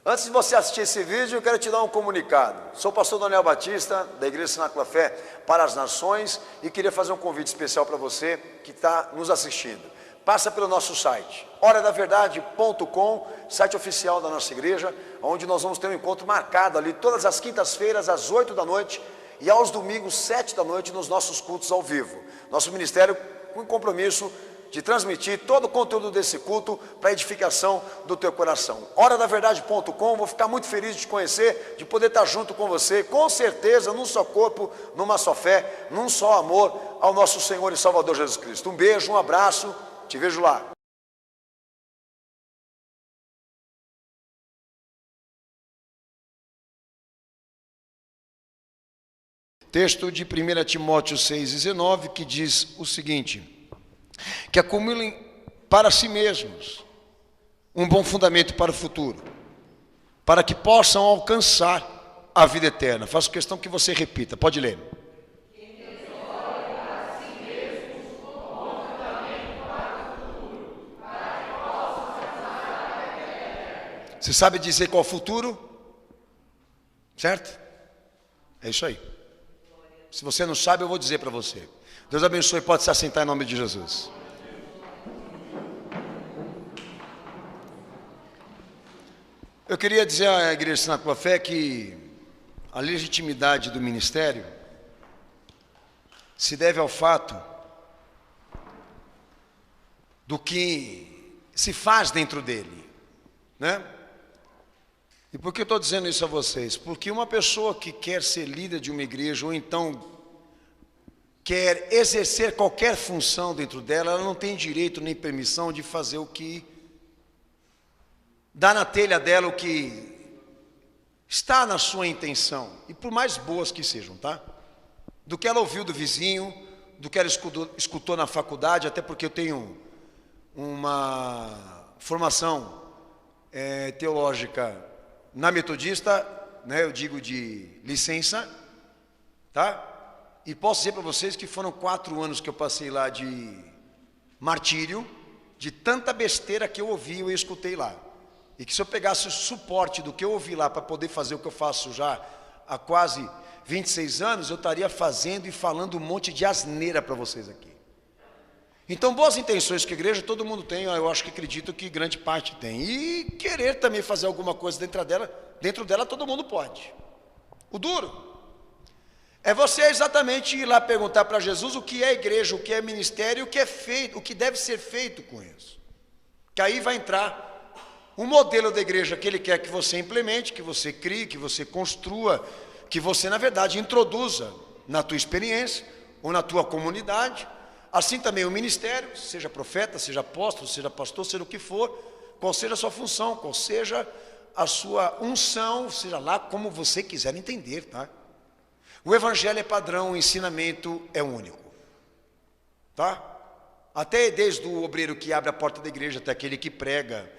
Antes de você assistir esse vídeo, eu quero te dar um comunicado. Sou o pastor Daniel Batista, da Igreja Cenáculo da Fé para as Nações, e queria fazer um convite especial para você que está nos assistindo. Passa pelo nosso site, horadaverdade.com, site oficial da nossa igreja, onde nós vamos ter um encontro marcado ali todas as quintas-feiras, às 8 da noite, e aos domingos, 7 da noite, nos nossos cultos ao vivo. Nosso ministério com compromisso de transmitir todo o conteúdo desse culto para a edificação do teu coração. Horadaverdade.com, vou ficar muito feliz de te conhecer, de poder estar junto com você, com certeza, num só corpo, numa só fé, num só amor ao nosso Senhor e Salvador Jesus Cristo. Um beijo, um abraço, te vejo lá. Texto de 1 Timóteo 6,19, que diz o seguinte: que acumulem para si mesmos um bom fundamento para o futuro, para que possam alcançar a vida eterna. Faço questão que você repita, pode ler. Você sabe dizer qual é o futuro? Certo? É isso aí. Se você não sabe, eu vou dizer para você. Deus abençoe, pode se assentar em nome de Jesus. Eu queria dizer à Igreja Cenáculo da Fé que a legitimidade do ministério se deve ao fato do que se faz dentro dele, né? E por que eu estou dizendo isso a vocês? Porque uma pessoa que quer ser líder de uma igreja, ou então quer exercer qualquer função dentro dela, ela não tem direito nem permissão de fazer o que dá na telha dela, o que está na sua intenção, e por mais boas que sejam, tá? Do que ela ouviu do vizinho, do que ela escutou na faculdade, até porque eu tenho uma formação teológica na Metodista, né, eu digo de licença, tá? E posso dizer para vocês que foram 4 anos que eu passei lá de martírio, de tanta besteira que eu ouvi e escutei lá. E que se eu pegasse o suporte do que eu ouvi lá para poder fazer o que eu faço já há quase 26 anos, eu estaria fazendo e falando um monte de asneira para vocês aqui. Então, boas intenções que a igreja todo mundo tem, eu acho que acredito que grande parte tem. E querer também fazer alguma coisa dentro dela todo mundo pode. O duro é você exatamente ir lá perguntar para Jesus o que é igreja, o que é ministério, o que é feito, o que deve ser feito com isso. Que aí vai entrar o modelo da igreja que ele quer que você implemente, que você crie, que você construa, que você, na verdade, introduza na tua experiência ou na tua comunidade. Assim também o ministério, seja profeta, seja apóstolo, seja pastor, seja o que for, qual seja a sua função, qual seja a sua unção, seja lá como você quiser entender, tá? O evangelho é padrão, o ensinamento é único, tá? Até desde o obreiro que abre a porta da igreja até aquele que prega,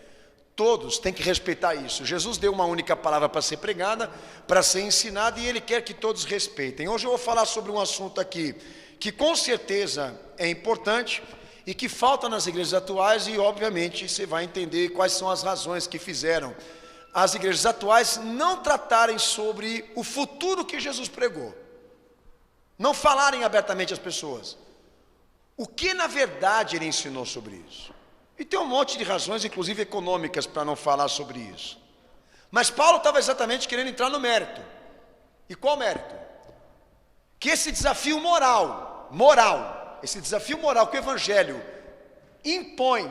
todos têm que respeitar isso. Jesus deu uma única palavra para ser pregada, para ser ensinada, e ele quer que todos respeitem. Hoje eu vou falar sobre um assunto aqui que com certeza é importante e que falta nas igrejas atuais, e obviamente você vai entender quais são as razões que fizeram as igrejas atuais não tratarem sobre o futuro que Jesus pregou, não falarem abertamente às pessoas o que na verdade ele ensinou sobre isso. E tem um monte de razões, inclusive econômicas, para não falar sobre isso. Mas Paulo estava exatamente querendo entrar no mérito. E qual mérito? Que esse desafio esse desafio moral que o evangelho impõe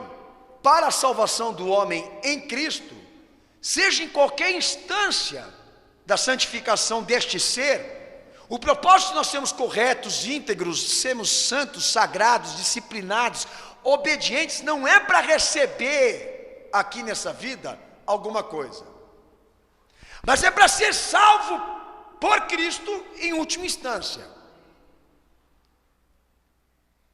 para a salvação do homem em Cristo, seja em qualquer instância da santificação deste ser, o propósito de nós sermos corretos, íntegros, sermos santos, sagrados, disciplinados, obedientes, não é para receber aqui nessa vida alguma coisa, mas é para ser salvo por Cristo em última instância.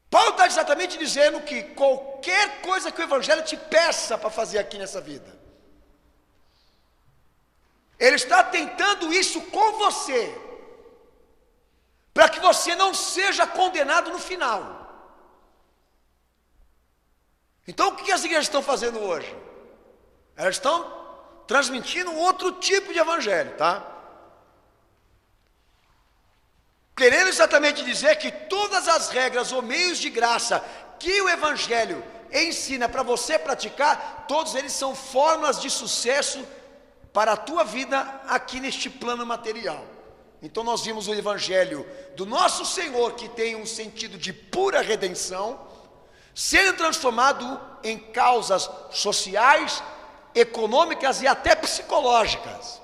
Paulo está exatamente dizendo que qualquer coisa que o evangelho te peça para fazer aqui nessa vida, ele está tentando isso com você, para que você não seja condenado no final. Então o que as igrejas estão fazendo hoje? Elas estão transmitindo outro tipo de evangelho, tá? Querendo exatamente dizer que todas as regras ou meios de graça que o evangelho ensina para você praticar, todos eles são fórmulas de sucesso para a tua vida aqui neste plano material. Então nós vimos o evangelho do nosso Senhor, que tem um sentido de pura redenção, sendo transformado em causas sociais, econômicas e até psicológicas.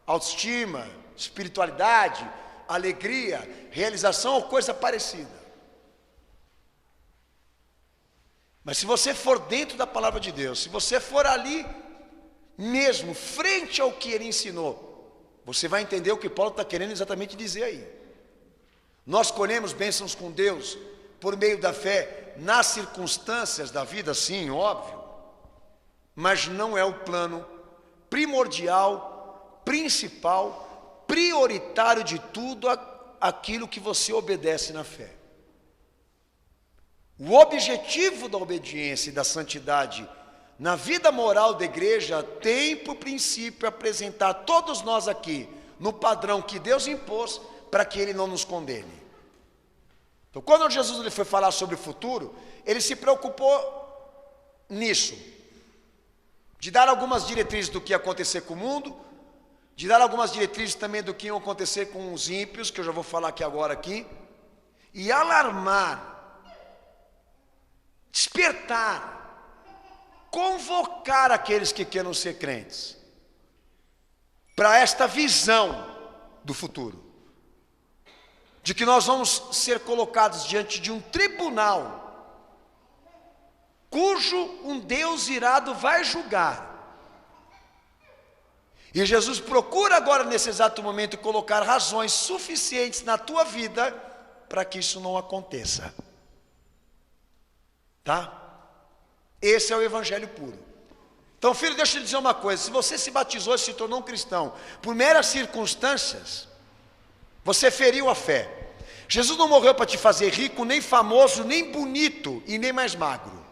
Autoestima, espiritualidade, alegria, realização ou coisa parecida. Mas se você for dentro da palavra de Deus, se você for ali mesmo, frente ao que ele ensinou, você vai entender o que Paulo está querendo exatamente dizer aí. Nós colhemos bênçãos com Deus por meio da fé nas circunstâncias da vida, sim, óbvio, mas não é o plano primordial, principal, prioritário de tudo aquilo que você obedece na fé. O objetivo da obediência e da santidade na vida moral da igreja tem por princípio apresentar todos nós aqui no padrão que Deus impôs para que ele não nos condene. Então, quando Jesus ele foi falar sobre o futuro, ele se preocupou nisso, de dar algumas diretrizes do que ia acontecer com o mundo, de dar algumas diretrizes também do que ia acontecer com os ímpios, que eu já vou falar aqui agora e alarmar, despertar, convocar aqueles que queiram ser crentes para esta visão do futuro, de que nós vamos ser colocados diante de um tribunal, cujo um Deus irado vai julgar. E Jesus procura agora, nesse exato momento, colocar razões suficientes na tua vida para que isso não aconteça. Tá? Esse é o evangelho puro. Então, filho, deixa eu te dizer uma coisa. Se você se batizou e se tornou um cristão por meras circunstâncias, você feriu a fé. Jesus não morreu para te fazer rico, nem famoso, nem bonito e nem mais magro.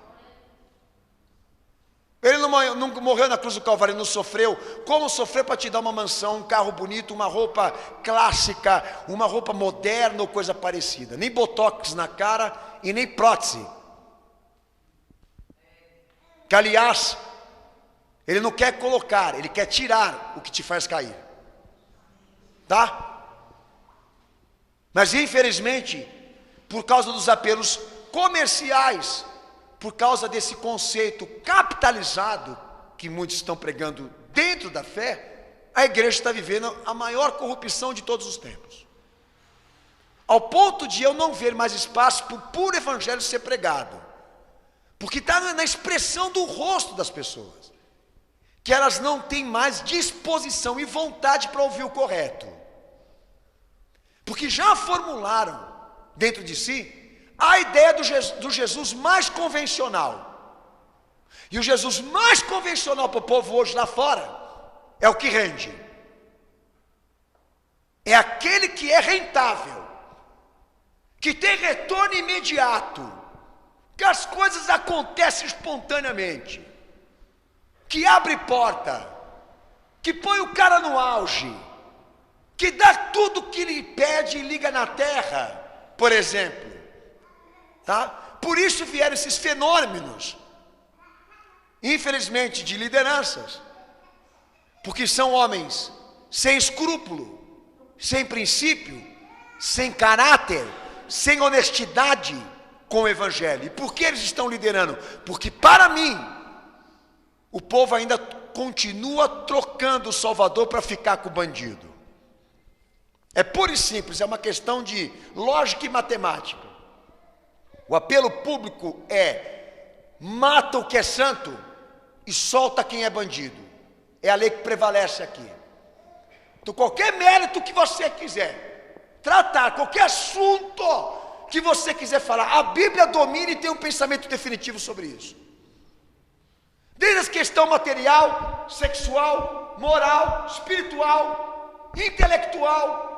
Ele não morreu na cruz do Calvário, não sofreu como sofreu para te dar uma mansão, um carro bonito, uma roupa clássica, uma roupa moderna ou coisa parecida. Nem botox na cara e nem prótese. Que, aliás, ele não quer colocar, ele quer tirar o que te faz cair. Tá? Mas infelizmente, por causa dos apelos comerciais, por causa desse conceito capitalizado que muitos estão pregando dentro da fé, a igreja está vivendo a maior corrupção de todos os tempos. Ao ponto de eu não ver mais espaço para o puro evangelho ser pregado. Porque está na expressão do rosto das pessoas, que elas não têm mais disposição e vontade para ouvir o correto. Porque já formularam dentro de si a ideia do Jesus mais convencional. E o Jesus mais convencional para o povo hoje lá fora é o que rende. É aquele que é rentável, que tem retorno imediato, que as coisas acontecem espontaneamente, que abre porta, que põe o cara no auge, que dá tudo o que lhe pede e liga na terra, por exemplo. Tá? Por isso vieram esses fenômenos, infelizmente, de lideranças, porque são homens sem escrúpulo, sem princípio, sem caráter, sem honestidade com o evangelho. E por que eles estão liderando? Porque, para mim, o povo ainda continua trocando o Salvador para ficar com o bandido. É puro e simples, é uma questão de lógica e matemática. O apelo público é: mata o que é santo e solta quem é bandido. É a lei que prevalece aqui. Então, qualquer mérito que você quiser tratar, qualquer assunto que você quiser falar, a Bíblia domina e tem um pensamento definitivo sobre isso. Desde a questão material, sexual, moral, espiritual, intelectual,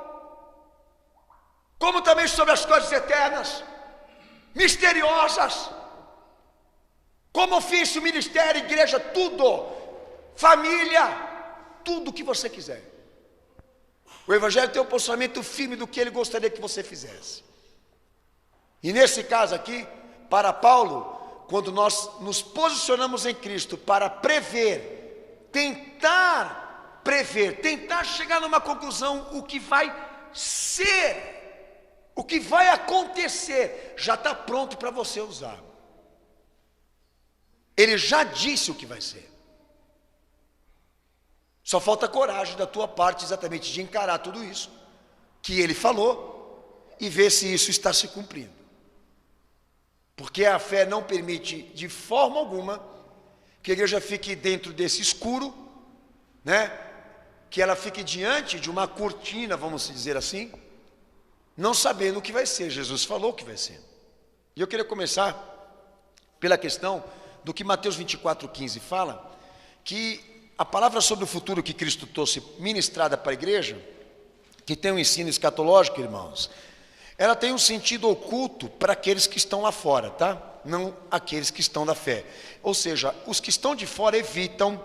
como também sobre as coisas eternas, misteriosas, como ofício, ministério, igreja, tudo, família, tudo o que você quiser. O Evangelho tem um posicionamento firme do que ele gostaria que você fizesse. E nesse caso aqui, para Paulo, quando nós nos posicionamos em Cristo para tentar chegar numa conclusão, o que vai ser, o que vai acontecer, já está pronto para você usar. Ele já disse o que vai ser. Só falta coragem da tua parte exatamente de encarar tudo isso que ele falou e ver se isso está se cumprindo. Porque a fé não permite de forma alguma que a igreja fique dentro desse escuro, né? Que ela fique diante de uma cortina, vamos dizer assim, não sabendo o que vai ser. Jesus falou o que vai ser. E eu queria começar pela questão do que Mateus 24:15 fala, que a palavra sobre o futuro que Cristo trouxe ministrada para a igreja, que tem um ensino escatológico, irmãos, ela tem um sentido oculto para aqueles que estão lá fora, tá? Não aqueles que estão da fé. Ou seja, os que estão de fora evitam,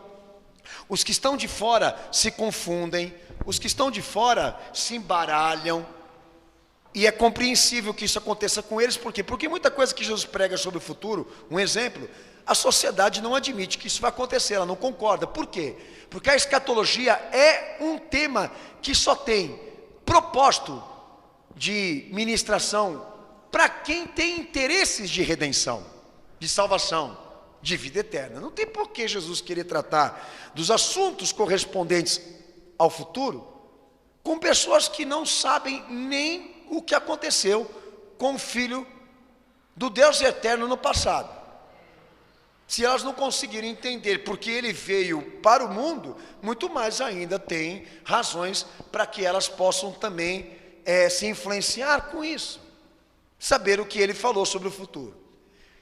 os que estão de fora se confundem, os que estão de fora se embaralham, e é compreensível que isso aconteça com eles, por quê? Porque muita coisa que Jesus prega sobre o futuro, um exemplo, a sociedade não admite que isso vai acontecer, ela não concorda. Por quê? Porque a escatologia é um tema que só tem propósito de ministração para quem tem interesses de redenção, de salvação, de vida eterna. Não tem por que Jesus querer tratar dos assuntos correspondentes ao futuro com pessoas que não sabem nem o que aconteceu com o Filho do Deus eterno no passado. Se elas não conseguirem entender porque ele veio para o mundo, muito mais ainda tem razões para que elas possam também se influenciar com isso, saber o que ele falou sobre o futuro.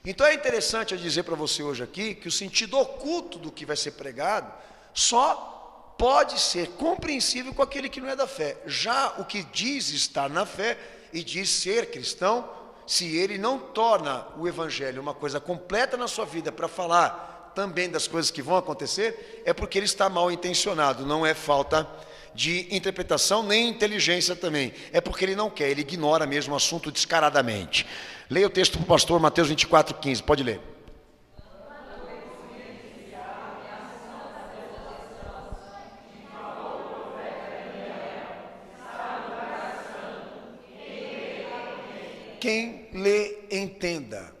Então é interessante eu dizer para você hoje aqui que o sentido oculto do que vai ser pregado só pode ser compreensível com aquele que não é da fé. Já o que diz estar na fé e diz ser cristão, se ele não torna o Evangelho uma coisa completa na sua vida para falar também das coisas que vão acontecer, é porque ele está mal intencionado, não é falta de interpretação nem inteligência também, é porque ele não quer, ele ignora mesmo o assunto descaradamente. Leia o texto para o pastor, Mateus 24:15, pode ler. Quem lê, entenda,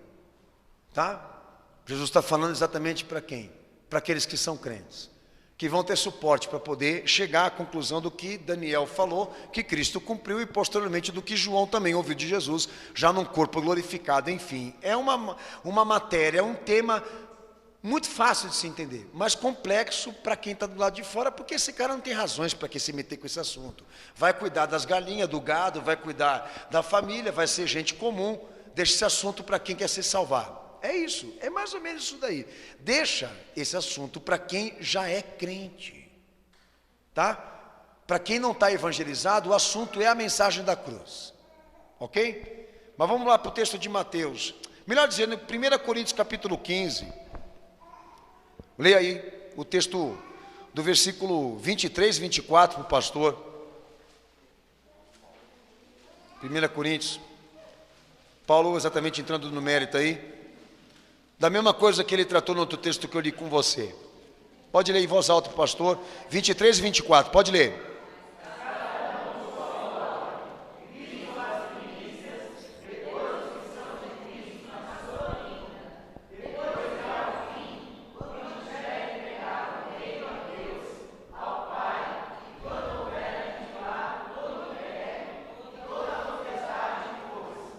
tá? Jesus está falando exatamente para quem? Para aqueles que são crentes, que vão ter suporte para poder chegar à conclusão do que Daniel falou, que Cristo cumpriu, e posteriormente do que João também ouviu de Jesus, já num corpo glorificado, enfim. É uma matéria, um tema muito fácil de se entender, mas complexo para quem está do lado de fora, porque esse cara não tem razões para que se meter com esse assunto. Vai cuidar das galinhas, do gado, vai cuidar da família, vai ser gente comum. Deixa esse assunto para quem quer ser salvado. É isso, é mais ou menos isso daí. Deixa esse assunto para quem já é crente, tá? Para quem não está evangelizado, o assunto é a mensagem da cruz, ok? Mas vamos lá para o texto de Mateus, melhor dizendo, 1 Coríntios capítulo 15, leia aí o texto do versículo 23 e 24 para o pastor. 1 Coríntios, Paulo exatamente entrando no mérito aí, da mesma coisa que ele tratou no outro texto que eu li com você. Pode ler em voz alta para o pastor, 23 e 24, pode ler.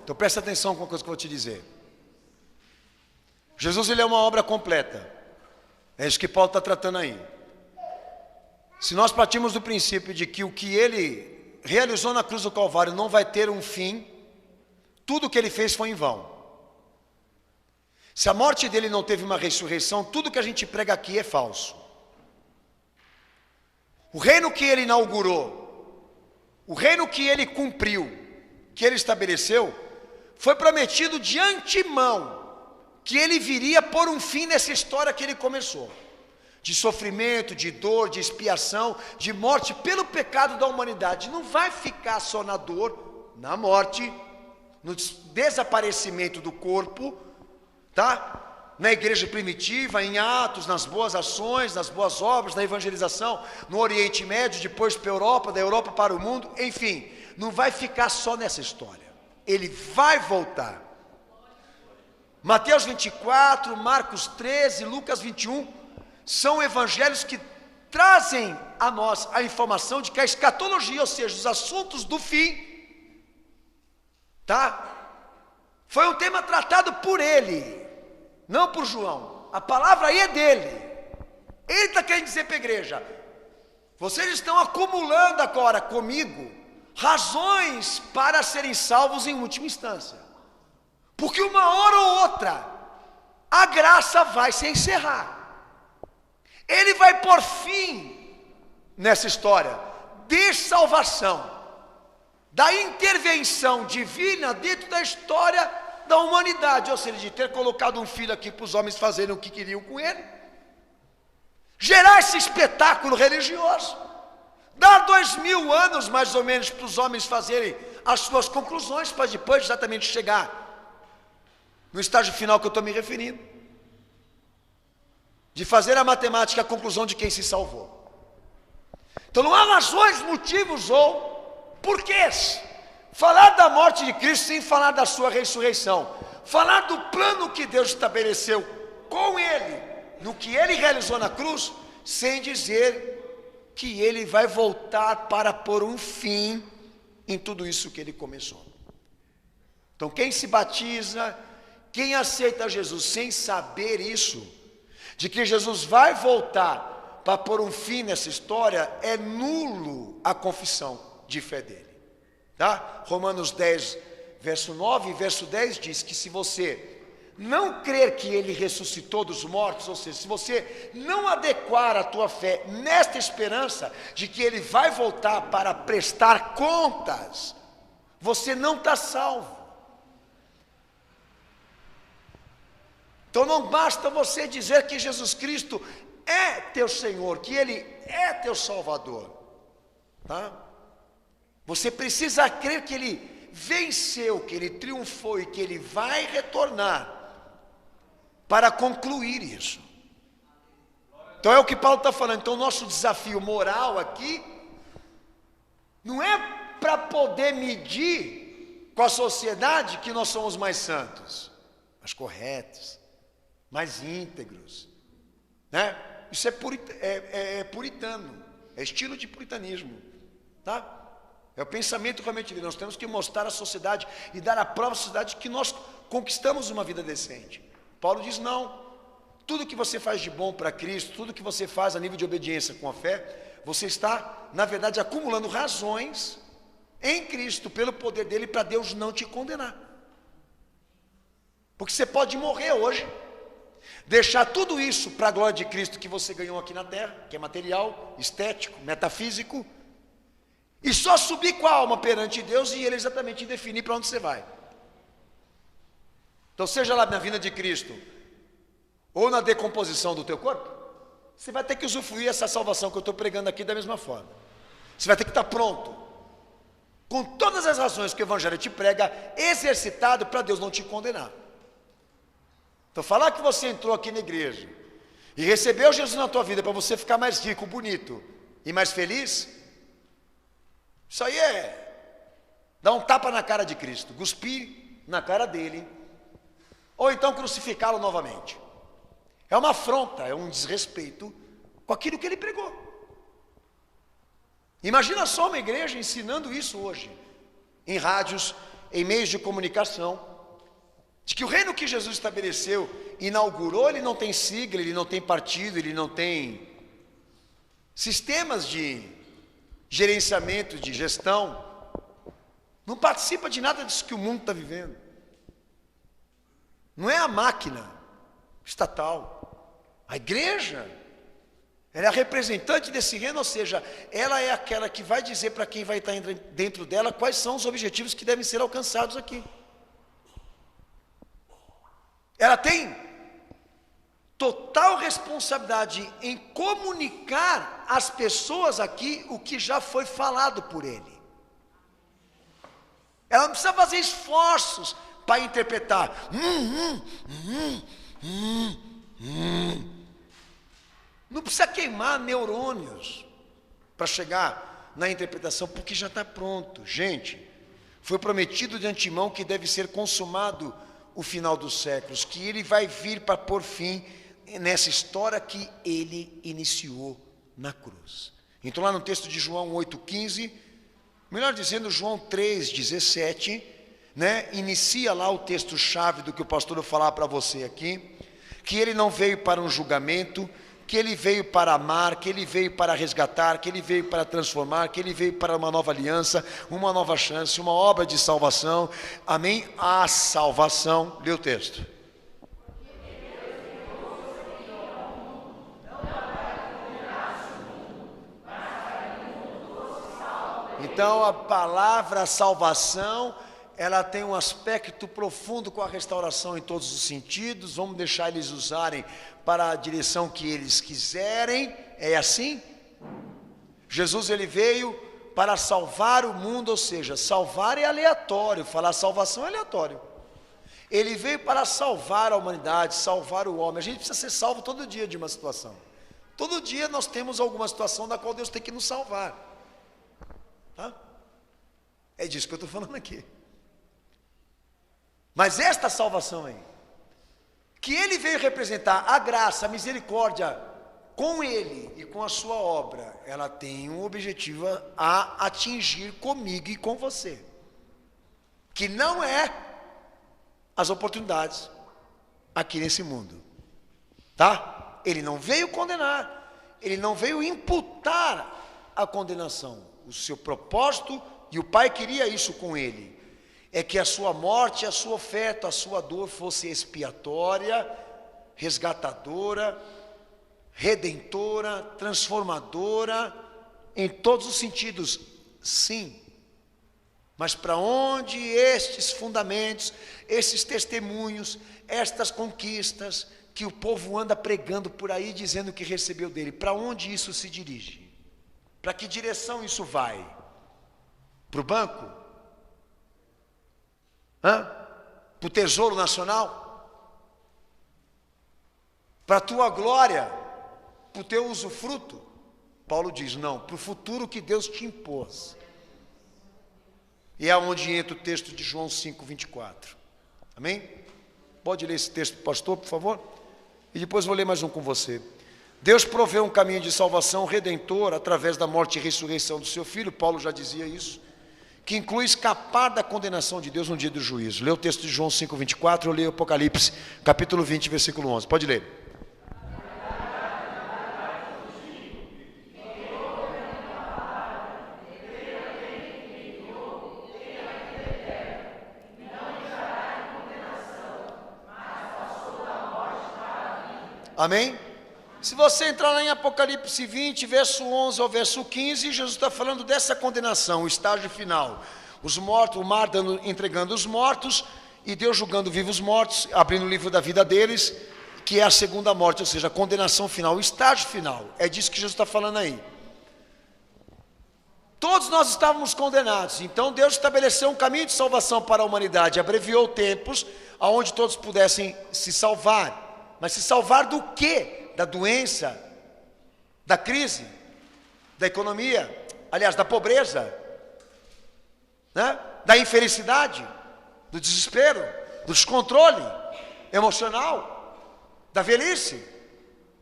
Então presta atenção com a coisa que eu vou te dizer. Jesus, ele é uma obra completa. É isso que Paulo está tratando aí. Se nós partimos do princípio de que o que ele realizou na cruz do Calvário não vai ter um fim, tudo o que ele fez foi em vão. Se a morte dele não teve uma ressurreição, tudo que a gente prega aqui é falso. O reino que ele inaugurou, o reino que ele cumpriu, que ele estabeleceu, foi prometido de antemão que ele viria pôr um fim nessa história que ele começou. de sofrimento, de dor, de expiação, de morte pelo pecado da humanidade. Não vai ficar só na dor, na morte, no desaparecimento do corpo, tá? Na igreja primitiva, em Atos, nas boas ações, nas boas obras, na evangelização, no Oriente Médio, depois para a Europa, da Europa para o mundo, enfim, não vai ficar só nessa história. Ele vai voltar. Mateus 24, Marcos 13, Lucas 21, são evangelhos que trazem a nós a informação de que a escatologia, ou seja, os assuntos do fim, tá? Foi um tema tratado por ele, não por João. A palavra aí é dele. Ele está querendo dizer para a igreja: vocês estão acumulando agora comigo razões para serem salvos em última instância, porque uma hora ou outra a graça vai se encerrar. Ele vai pôr fim nessa história de salvação, da intervenção divina dentro da história da humanidade, ou seja, de ter colocado um filho aqui para os homens fazerem o que queriam com ele, gerar esse espetáculo religioso, dar 2000 anos mais ou menos para os homens fazerem as suas conclusões, para depois exatamente chegar no estágio final que eu estou me referindo, de fazer a matemática a conclusão de quem se salvou. Então não há razões, motivos ou porquês falar da morte de Cristo sem falar da sua ressurreição, falar do plano que Deus estabeleceu com ele, no que ele realizou na cruz, sem dizer que ele vai voltar para pôr um fim em tudo isso que ele começou. Então quem se batiza, quem aceita Jesus sem saber isso, de que Jesus vai voltar para pôr um fim nessa história, é nulo a confissão de fé dele, tá? Romanos 10, verso 9 e verso 10 diz que se você não crer que ele ressuscitou dos mortos, ou seja, se você não adequar a tua fé nesta esperança de que ele vai voltar para prestar contas, você não está salvo. Então não basta você dizer que Jesus Cristo é teu Senhor, que Ele é teu Salvador, tá? Você precisa crer que Ele venceu, que Ele triunfou e que Ele vai retornar para concluir isso. Então é o que Paulo está falando. Então o nosso desafio moral aqui não é para poder medir com a sociedade que nós somos mais santos, mais corretos, mais íntegros, né? Isso é puritano, é estilo de puritanismo, tá? É o pensamento realmente de nós temos que mostrar à sociedade e dar à própria sociedade que nós conquistamos uma vida decente. Paulo diz: não, tudo que você faz de bom para Cristo, tudo que você faz a nível de obediência com a fé, você está, na verdade, acumulando razões em Cristo, pelo poder dele, para Deus não te condenar. Porque você pode morrer hoje, deixar tudo isso para a glória de Cristo que você ganhou aqui na terra, que é material, estético, metafísico, e só subir com a alma perante Deus e Ele exatamente definir para onde você vai. Então seja lá na vinda de Cristo, ou na decomposição do teu corpo, você vai ter que usufruir essa salvação que eu estou pregando aqui da mesma forma. Você vai ter que estar pronto, com todas as razões que o Evangelho te prega, exercitado para Deus não te condenar. Então falar que você entrou aqui na igreja e recebeu Jesus na tua vida para você ficar mais rico, bonito e mais feliz, isso aí é dar um tapa na cara de Cristo, cuspir na cara dele, ou então crucificá-lo novamente. É uma afronta, é um desrespeito com aquilo que ele pregou. Imagina só uma igreja ensinando isso hoje, em rádios, em meios de comunicação, de que o reino que Jesus estabeleceu, inaugurou, ele não tem sigla, ele não tem partido, ele não tem sistemas de gerenciamento, de gestão, não participa de nada disso que o mundo está vivendo. Não é a máquina estatal, a igreja, ela é a representante desse reino, ou seja, ela é aquela que vai dizer para quem vai estar dentro dela quais são os objetivos que devem ser alcançados aqui. Ela tem total responsabilidade em comunicar às pessoas aqui o que já foi falado por ele. Ela não precisa fazer esforços para interpretar. Não precisa queimar neurônios para chegar na interpretação, porque já está pronto. Gente, foi prometido de antemão que deve ser consumado o final dos séculos, que ele vai vir para pôr fim nessa história que ele iniciou na cruz. Então lá no texto de João 8,15, melhor dizendo, João 3,17, né, inicia lá o texto-chave do que o pastor vai falar para você aqui, que ele não veio para um julgamento, que ele veio para amar, que ele veio para resgatar, que ele veio para transformar, que ele veio para uma nova aliança, uma nova chance, uma obra de salvação. Amém? A salvação. Lê o texto. Então a palavra salvação, ela tem um aspecto profundo com a restauração em todos os sentidos. Vamos deixar eles usarem para a direção que eles quiserem. É assim? Jesus, ele veio para salvar o mundo, ou seja, salvar é aleatório, falar salvação é aleatório. Ele veio para salvar a humanidade, salvar o homem. A gente precisa ser salvo todo dia de uma situação. Todo dia nós temos alguma situação da qual Deus tem que nos salvar. Tá? É disso que eu estou falando aqui. Mas esta salvação aí, que ele veio representar a graça, a misericórdia, com ele e com a sua obra, ela tem um objetivo a atingir comigo e com você, que não é as oportunidades aqui nesse mundo, tá? Ele não veio condenar, ele não veio imputar a condenação. O seu propósito, e o Pai queria isso com ele, é que a sua morte, a sua oferta, a sua dor fosse expiatória, resgatadora, redentora, transformadora, em todos os sentidos, sim. Mas para onde estes fundamentos, esses testemunhos, estas conquistas que o povo anda pregando por aí, dizendo que recebeu dele, para onde isso se dirige? Para que direção isso vai? Para o banco? Para o Tesouro Nacional? Para a tua glória? Para o teu usufruto? Paulo diz, não, para o futuro que Deus te impôs. E é onde entra o texto de João 5,24. Amém? Pode ler esse texto, pastor, por favor? E depois vou ler mais um com você. Deus proveu um caminho de salvação redentor através da morte e ressurreição do seu Filho. Paulo já dizia isso. Que inclui escapar da condenação de Deus no dia do juízo. Lê o texto de João 5,24, eu leio Apocalipse, capítulo 20, versículo 11. Pode ler. Amém? Se você entrar lá em Apocalipse 20, verso 11 ao verso 15, Jesus está falando dessa condenação, o estágio final. Os mortos, o mar entregando os mortos, e Deus julgando vivos mortos, abrindo o livro da vida deles, que é a segunda morte, ou seja, a condenação final, o estágio final. É disso que Jesus está falando aí. Todos nós estávamos condenados, então Deus estabeleceu um caminho de salvação para a humanidade, abreviou tempos, aonde todos pudessem se salvar. Mas se salvar do quê? Da doença, da crise, da economia, aliás, da pobreza, né? Da infelicidade, do desespero, do descontrole emocional, da velhice,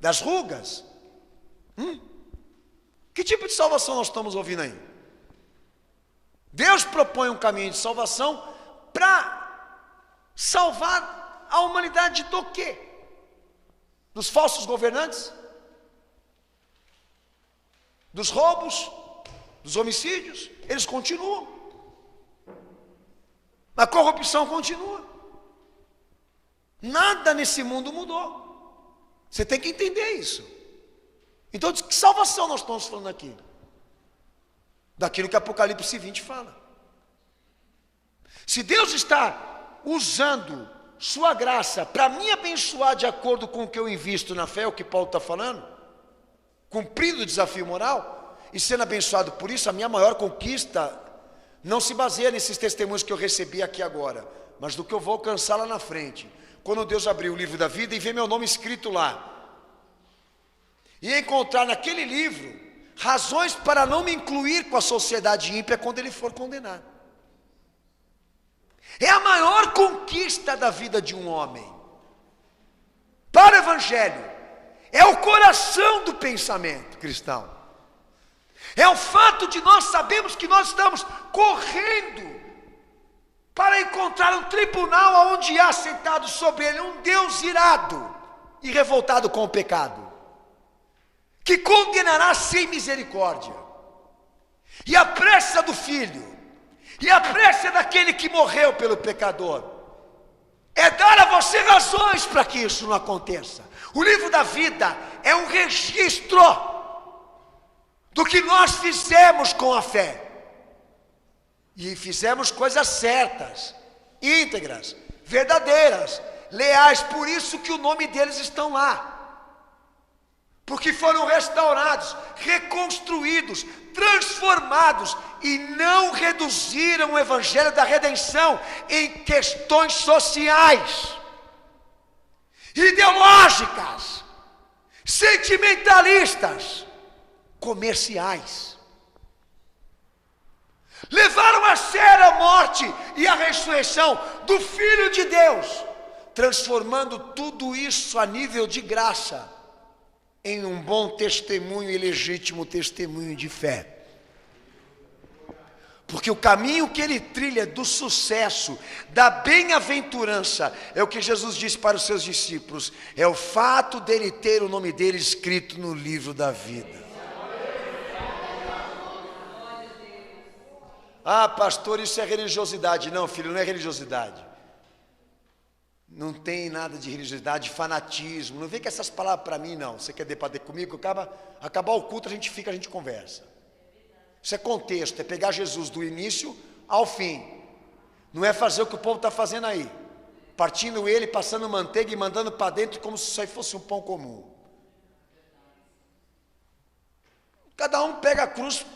das rugas. Que tipo de salvação nós estamos ouvindo aí? Deus propõe um caminho de salvação para salvar a humanidade do quê? Dos falsos governantes, dos roubos, dos homicídios, eles continuam. A corrupção continua. Nada nesse mundo mudou. Você tem que entender isso. Então, de que salvação nós estamos falando aqui? Daquilo que Apocalipse 20 fala. Se Deus está usando sua graça para me abençoar de acordo com o que eu invisto na fé, é o que Paulo está falando, cumprindo o desafio moral, e sendo abençoado por isso, a minha maior conquista não se baseia nesses testemunhos que eu recebi aqui agora, mas do que eu vou alcançar lá na frente, quando Deus abrir o livro da vida e ver meu nome escrito lá, e encontrar naquele livro razões para não me incluir com a sociedade ímpia quando ele for condenado. É a maior conquista da vida de um homem. Para o Evangelho, é o coração do pensamento cristão. É o fato de nós sabermos que nós estamos correndo para encontrar um tribunal onde há sentado sobre ele um Deus irado e revoltado com o pecado, que condenará sem misericórdia. E a pressa do Filho, e a pressa daquele que morreu pelo pecador, é dar a você razões para que isso não aconteça. O livro da vida é um registro do que nós fizemos com a fé. E fizemos coisas certas, íntegras, verdadeiras, leais, por isso que o nome deles estão lá. Porque foram restaurados, reconstruídos, transformados e não reduziram o evangelho da redenção em questões sociais, ideológicas, sentimentalistas, comerciais. Levaram a sério a morte e a ressurreição do Filho de Deus, transformando tudo isso a nível de graça em um bom testemunho e legítimo testemunho de fé. Porque o caminho que ele trilha do sucesso, da bem-aventurança, é o que Jesus disse para os seus discípulos, é o fato dele ter o nome dele escrito no livro da vida. Ah, pastor, isso é religiosidade. Não, filho, não é religiosidade. Não tem nada de religiosidade, fanatismo. Não vem com essas palavras para mim, não. Você quer debater comigo? Acabar o culto, a gente conversa. Isso é contexto, é pegar Jesus do início ao fim. Não é fazer o que o povo está fazendo aí. Partindo ele, passando manteiga e mandando para dentro como se isso aí fosse um pão comum. Cada um pega a cruz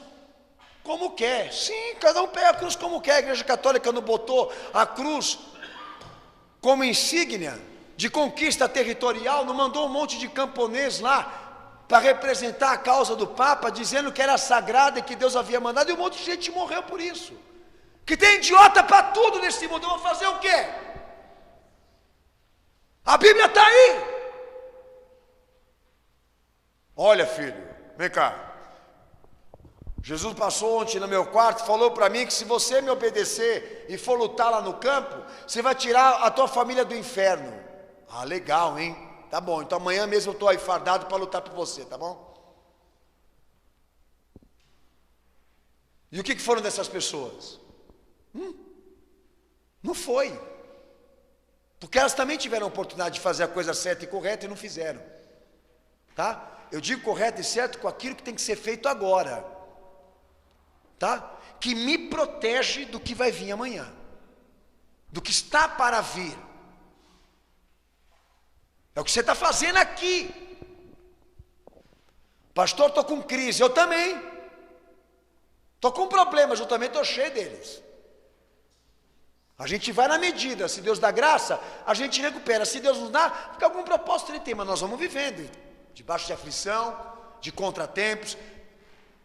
como quer. Sim, cada um pega a cruz como quer. A Igreja Católica não botou a cruz como insígnia de conquista territorial, não mandou um monte de camponês lá para representar a causa do Papa, dizendo que era sagrada e que Deus havia mandado, e um monte de gente morreu por isso. Que tem idiota para tudo nesse mundo. Vão fazer o quê? A Bíblia está aí. Olha, filho, vem cá. Jesus passou ontem no meu quarto, falou para mim que se você me obedecer e for lutar lá no campo, você vai tirar a tua família do inferno. Ah, legal, hein? Tá bom, então amanhã mesmo eu estou aí fardado para lutar por você, tá bom? E o que foram dessas pessoas? Não foi. Porque elas também tiveram a oportunidade de fazer a coisa certa e correta e não fizeram. Tá? Eu digo correto e certo com aquilo que tem que ser feito agora. Tá? Que me protege do que vai vir amanhã, do que está para vir. É o que você está fazendo aqui. Pastor, estou com crise. Eu também. Estou com problemas, eu também estou cheio deles. A gente vai na medida. Se Deus dá graça, a gente recupera. Se Deus nos dá, porque algum propósito ele tem, mas nós vamos vivendo debaixo de aflição, de contratempos,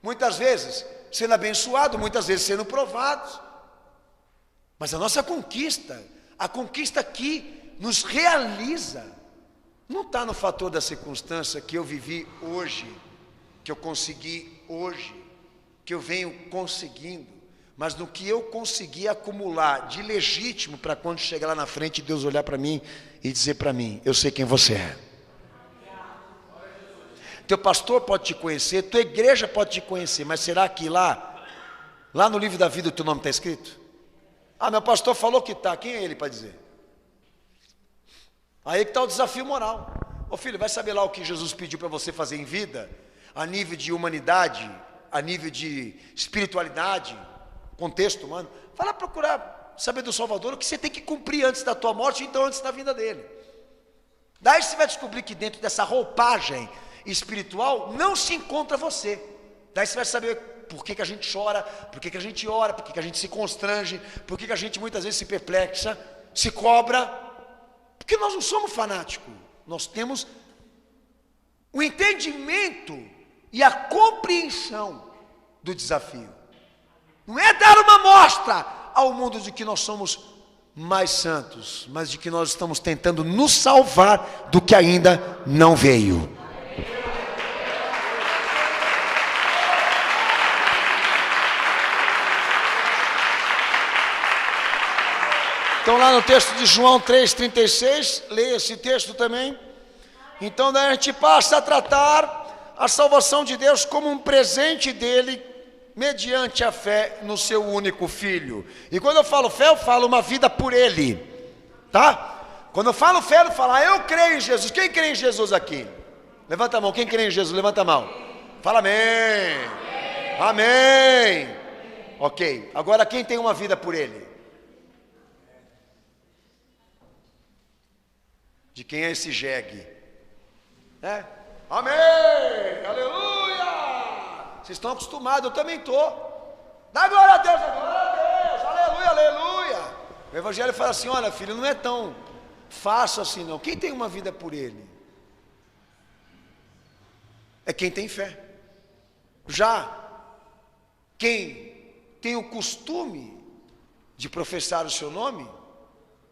muitas vezes sendo abençoado, muitas vezes sendo provado. Mas a nossa conquista, a conquista que nos realiza, não está no fator da circunstância que eu vivi hoje, que eu consegui hoje, que eu venho conseguindo, mas no que eu consegui acumular de legítimo para quando chegar lá na frente Deus olhar para mim e dizer para mim, eu sei quem você é. Teu pastor pode te conhecer, tua igreja pode te conhecer, mas será que lá no livro da vida o teu nome está escrito? Ah, meu pastor falou que está, quem é ele para dizer? Aí que está o desafio moral. Ô filho, vai saber lá o que Jesus pediu para você fazer em vida, a nível de humanidade, a nível de espiritualidade, contexto humano. Vai lá procurar saber do Salvador o que você tem que cumprir antes da tua morte, então antes da vinda dele. Daí você vai descobrir que dentro dessa roupagem espiritual não se encontra você. Daí você vai saber por que a gente chora, por que a gente ora, por que a gente se constrange, por que a gente muitas vezes se perplexa, se cobra. Porque nós não somos fanáticos, nós temos o entendimento e a compreensão do desafio. Não é dar uma mostra ao mundo de que nós somos mais santos, mas de que nós estamos tentando nos salvar do que ainda não veio. Então lá no texto de João 3,36, leia esse texto também. Então daí a gente passa a tratar a salvação de Deus como um presente dele, mediante a fé no seu único Filho. E quando eu falo fé, eu falo uma vida por Ele, tá? Quando eu falo fé, eu falo, eu creio em Jesus. Quem crê em Jesus aqui? Levanta a mão, quem crê em Jesus? Levanta a mão. Fala amém. Amém. Ok, agora quem tem uma vida por Ele? De quem é esse jegue? Amém, aleluia. Vocês estão acostumados, eu também estou. Dá glória a Deus, aleluia, aleluia. O Evangelho fala assim, olha filho, não é tão fácil assim não. Quem tem uma vida por Ele? É quem tem fé. Já quem tem o costume de professar o seu nome,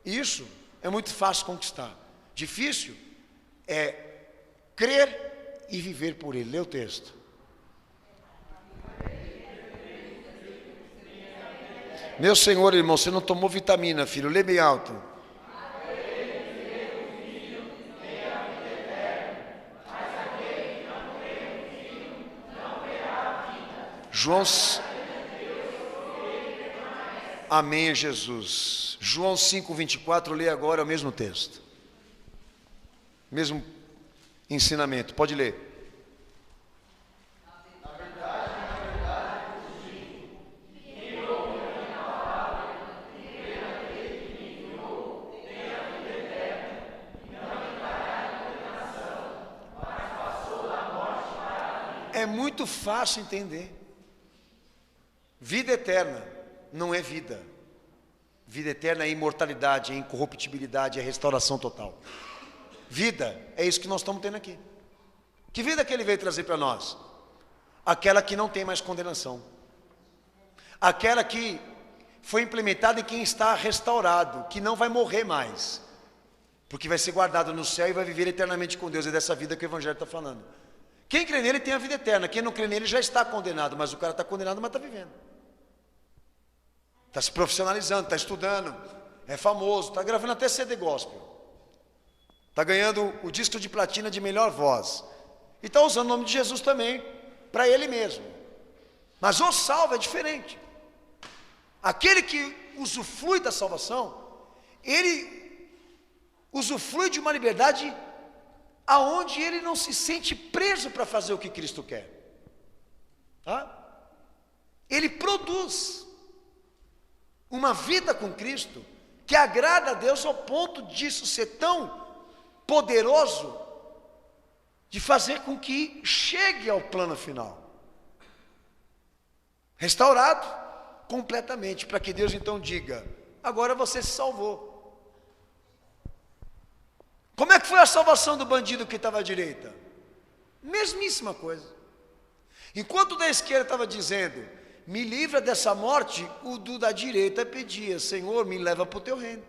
isso é muito fácil conquistar. Difícil é crer e viver por Ele. Lê o texto. Meu Senhor, irmão, você não tomou vitamina, filho. Lê bem alto. João. Amém, Jesus. João 5,24, lê agora o mesmo texto. Mesmo ensinamento. Pode ler. É muito fácil entender. Vida eterna não é vida. Vida eterna é imortalidade, é incorruptibilidade, é restauração total. Vida é isso que nós estamos tendo aqui. Que vida que Ele veio trazer para nós? Aquela que não tem mais condenação. Aquela que foi implementada em quem está restaurado, que não vai morrer mais, porque vai ser guardado no céu e vai viver eternamente com Deus. É dessa vida que o Evangelho está falando. Quem crê nele tem a vida eterna. Quem não crê nele já está condenado. Mas o cara está condenado, mas está vivendo. Está se profissionalizando, está estudando, é famoso, está gravando até CD gospel. Está ganhando o disco de platina de melhor voz. E está usando o nome de Jesus também, para ele mesmo. Mas o salvo é diferente. Aquele que usufrui da salvação, ele usufrui de uma liberdade aonde ele não se sente preso para fazer o que Cristo quer. Tá? Ele produz uma vida com Cristo que agrada a Deus ao ponto disso ser tão poderoso de fazer com que chegue ao plano final. Restaurado completamente, para que Deus então diga, agora você se salvou. Como é que foi a salvação do bandido que estava à direita? Mesmíssima coisa. Enquanto o da esquerda estava dizendo, me livra dessa morte, o do da direita pedia, Senhor, me leva para o teu reino.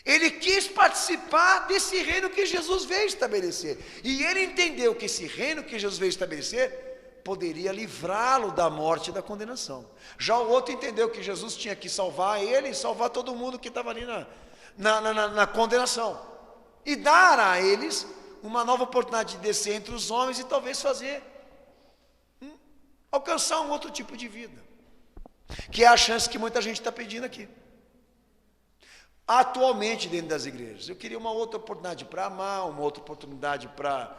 Ele quis participar desse reino que Jesus veio estabelecer. E ele entendeu que esse reino que Jesus veio estabelecer poderia livrá-lo da morte e da condenação. Já o outro entendeu que Jesus tinha que salvar ele e salvar todo mundo que estava ali na condenação. E dar a eles uma nova oportunidade de descer entre os homens e talvez fazer, alcançar um outro tipo de vida. Que é a chance que muita gente está pedindo aqui. Atualmente dentro das igrejas. Eu queria uma outra oportunidade para amar, uma outra oportunidade para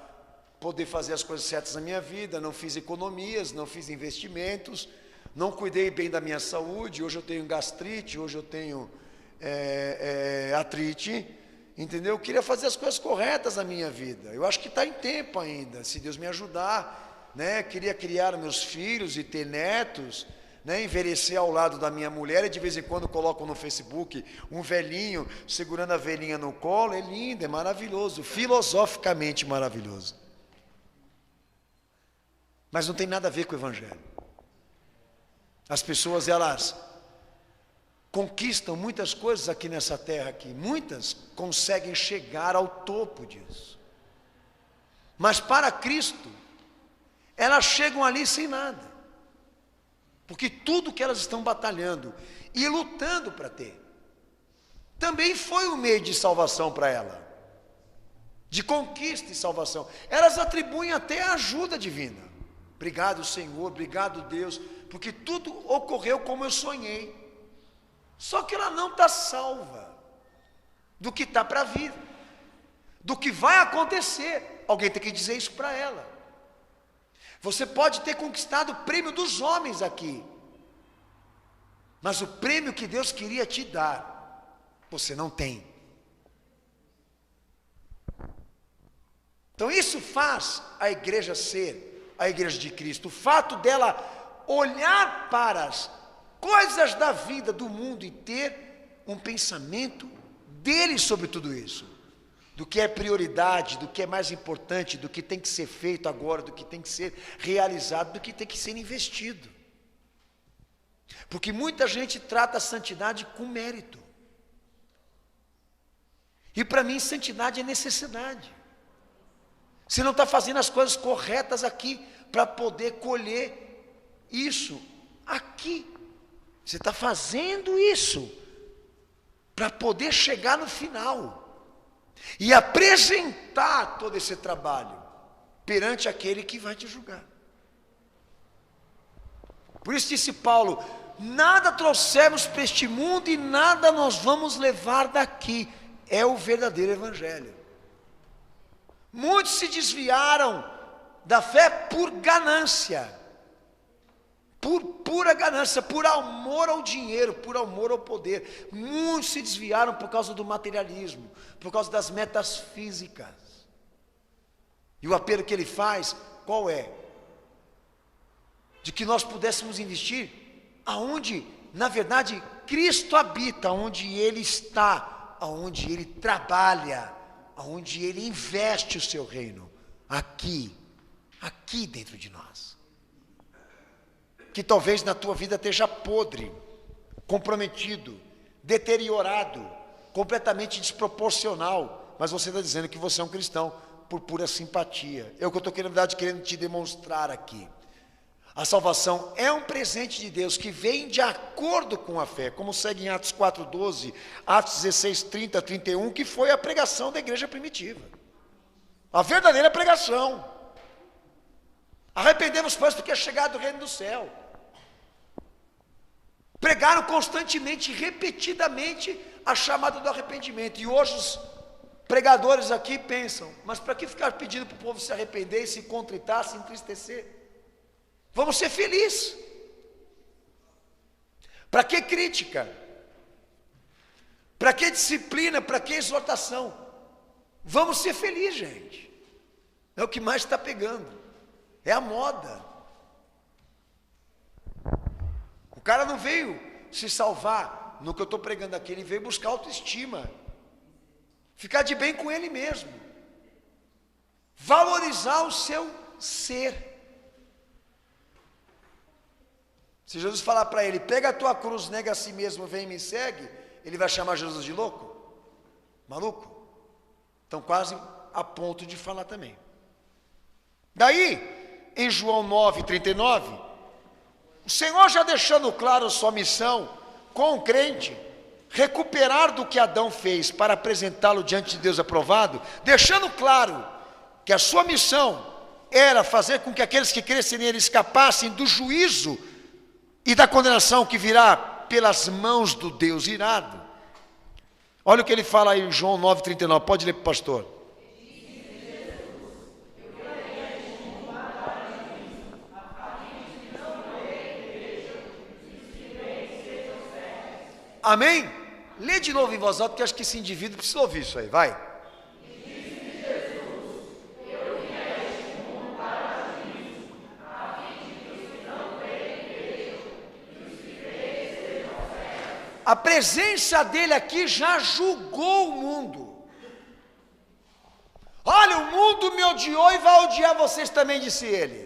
poder fazer as coisas certas na minha vida. Não fiz economias, não fiz investimentos. não cuidei bem da minha saúde, hoje eu tenho gastrite, hoje eu tenho artrite, entendeu? Eu queria fazer as coisas corretas na minha vida. Eu acho que está em tempo ainda, se Deus me ajudar, né? Queria criar meus filhos e ter netos, né? Envelhecer ao lado da minha mulher, e de vez em quando coloco no Facebook um velhinho segurando a velhinha no colo. É lindo, é maravilhoso, filosoficamente maravilhoso. Mas não tem nada a ver com o Evangelho. As pessoas, elas conquistam muitas coisas aqui nessa terra aqui, muitas conseguem chegar ao topo disso, mas para Cristo elas chegam ali sem nada, porque tudo que elas estão batalhando e lutando para ter, também foi um meio de salvação para ela, de conquista e salvação. Elas atribuem até a ajuda divina. Obrigado, Senhor, obrigado, Deus, porque tudo ocorreu como eu sonhei. Só que ela não está salva do que está para vir, do que vai acontecer. Alguém tem que dizer isso para ela. Você pode ter conquistado o prêmio dos homens aqui, mas o prêmio que Deus queria te dar, você não tem. Então isso faz a igreja ser a igreja de Cristo. O fato dela olhar para as coisas da vida, do mundo, e ter um pensamento dele sobre tudo isso, do que é prioridade, do que é mais importante, do que tem que ser feito agora, do que tem que ser realizado, do que tem que ser investido. Porque muita gente trata a santidade com mérito, e para mim santidade é necessidade. Você não está fazendo as coisas corretas aqui para poder colher isso aqui. Você está fazendo isso para poder chegar no final e apresentar todo esse trabalho perante aquele que vai te julgar. Por isso disse Paulo: nada trouxemos para este mundo e nada nós vamos levar daqui. É o verdadeiro evangelho. Muitos se desviaram da fé por ganância, por pura ganância, por amor ao dinheiro, por amor ao poder. Muitos se desviaram por causa do materialismo, por causa das metas físicas. E o apelo que ele faz, qual é? De que nós pudéssemos investir aonde, na verdade, Cristo habita, aonde Ele está, aonde Ele trabalha, aonde Ele investe o seu reino, aqui dentro de nós. Que talvez na tua vida esteja podre, comprometido, deteriorado, completamente desproporcional, mas você está dizendo que você é um cristão por pura simpatia. É o que eu estou querendo te demonstrar aqui. A salvação é um presente de Deus que vem de acordo com a fé, como segue em Atos 4:12, Atos 16:30, 31, que foi a pregação da igreja primitiva. A verdadeira pregação. Arrependemos, pois, porque é chegado o reino do céu. Pregaram constantemente, repetidamente, a chamada do arrependimento. E hoje os pregadores aqui pensam: mas para que ficar pedindo para o povo se arrepender, se contritar, se entristecer? Vamos ser felizes. Para que crítica? Para que disciplina? Para que exortação? Vamos ser felizes, gente. É o que mais está pegando. É a moda. O cara não veio se salvar no que eu estou pregando aqui, ele veio buscar autoestima, ficar de bem com ele mesmo, valorizar o seu ser. Se Jesus falar para ele: pega a tua cruz, nega a si mesmo, vem e me segue, ele vai chamar Jesus de louco? Maluco? Então quase a ponto de falar também. Daí, em João 9:39, o Senhor já deixando claro sua missão com o crente, recuperar do que Adão fez para apresentá-lo diante de Deus aprovado, deixando claro que a sua missão era fazer com que aqueles que crescem nele escapassem do juízo e da condenação que virá pelas mãos do Deus irado. Olha o que ele fala aí em João 9:39, pode ler para o pastor. Amém? Lê de novo em voz alta, porque acho que esse indivíduo precisa ouvir isso aí, vai. A presença dele aqui já julgou o mundo. Olha, o mundo me odiou e vai odiar vocês também, disse ele.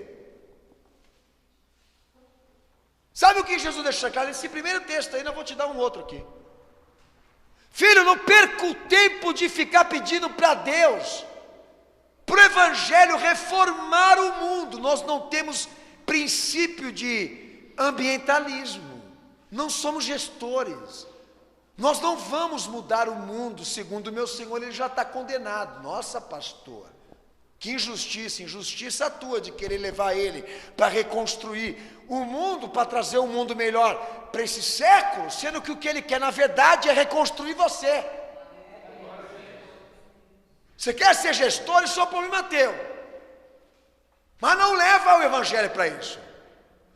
Sabe o que Jesus deixa claro? Esse primeiro texto aí, eu vou te dar um outro aqui. Filho, não perca o tempo de ficar pedindo para Deus, para o Evangelho reformar o mundo. Nós não temos princípio de ambientalismo. Não somos gestores. Nós não vamos mudar o mundo, segundo o meu Senhor, ele já está condenado. Nossa, pastor, que injustiça, injustiça tua de querer levar ele para reconstruir o mundo, para trazer um mundo melhor para esse século, sendo que o que ele quer, na verdade, é reconstruir você. Você quer ser gestor, isso é um problema teu. Mas não leva o Evangelho para isso.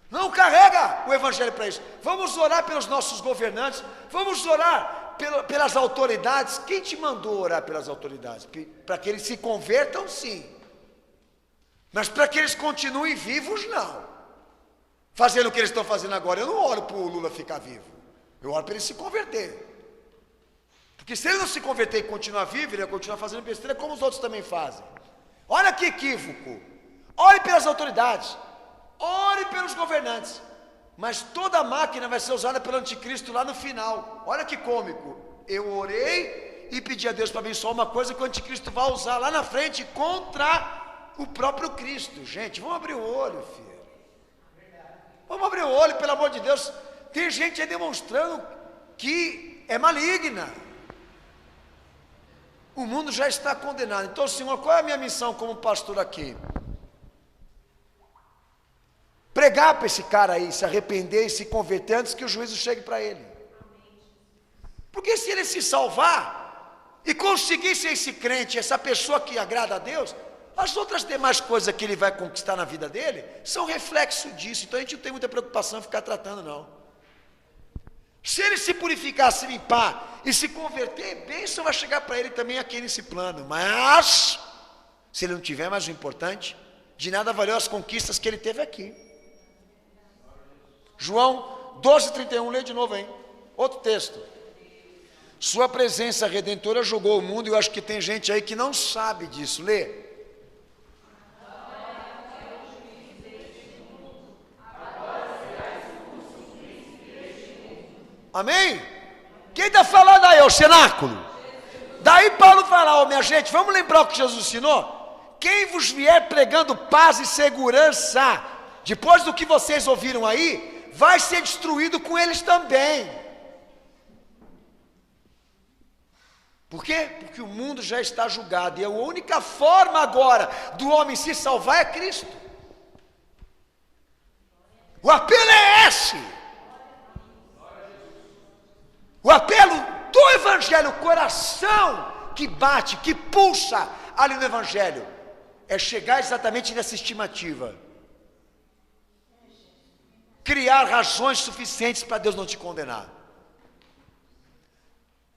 Não carrega o Evangelho para isso. Vamos orar pelos nossos governantes, vamos orar pelas autoridades. Quem te mandou orar pelas autoridades? Para que eles se convertam, sim. Mas para que eles continuem vivos, não. Fazendo o que eles estão fazendo agora. Eu não oro para o Lula ficar vivo. Eu oro para ele se converter. Porque se ele não se converter e continuar vivo, ele vai continuar fazendo besteira como os outros também fazem. Olha que equívoco. Ore pelas autoridades. Ore pelos governantes, mas toda a máquina vai ser usada pelo anticristo lá no final. Olha que cômico, eu orei e pedi a Deus para abençoar uma coisa que o anticristo vai usar lá na frente contra o próprio Cristo. Gente, vamos abrir o olho, filho. Vamos abrir o olho, pelo amor de Deus. Tem gente aí demonstrando que é maligna. O mundo já está condenado. Então, Senhor, qual é a minha missão como pastor aqui? Pregar para esse cara aí, se arrepender e se converter antes que o juízo chegue para ele. Porque se ele se salvar e conseguir ser esse crente, essa pessoa que agrada a Deus, as outras demais coisas que ele vai conquistar na vida dele são reflexo disso. Então a gente não tem muita preocupação em ficar tratando, não. Se ele se purificar, se limpar e se converter, bênção vai chegar para ele também aqui nesse plano. Mas, se ele não tiver mais o importante, de nada valeu as conquistas que ele teve aqui. João 12:31, lê de novo, hein? Outro texto. Sua presença redentora julgou o mundo, e eu acho que tem gente aí que não sabe disso. Lê. Amém? Quem está falando aí? É o cenáculo. Daí Paulo fala, ó, minha gente, vamos lembrar o que Jesus ensinou? Quem vos vier pregando paz e segurança, depois do que vocês ouviram aí, vai ser destruído com eles também. Por quê? Porque o mundo já está julgado, e a única forma agora do homem se salvar é Cristo. O apelo é esse. O apelo do Evangelho, o coração que bate, que pulsa ali no Evangelho, é chegar exatamente nessa estimativa. Criar razões suficientes para Deus não te condenar.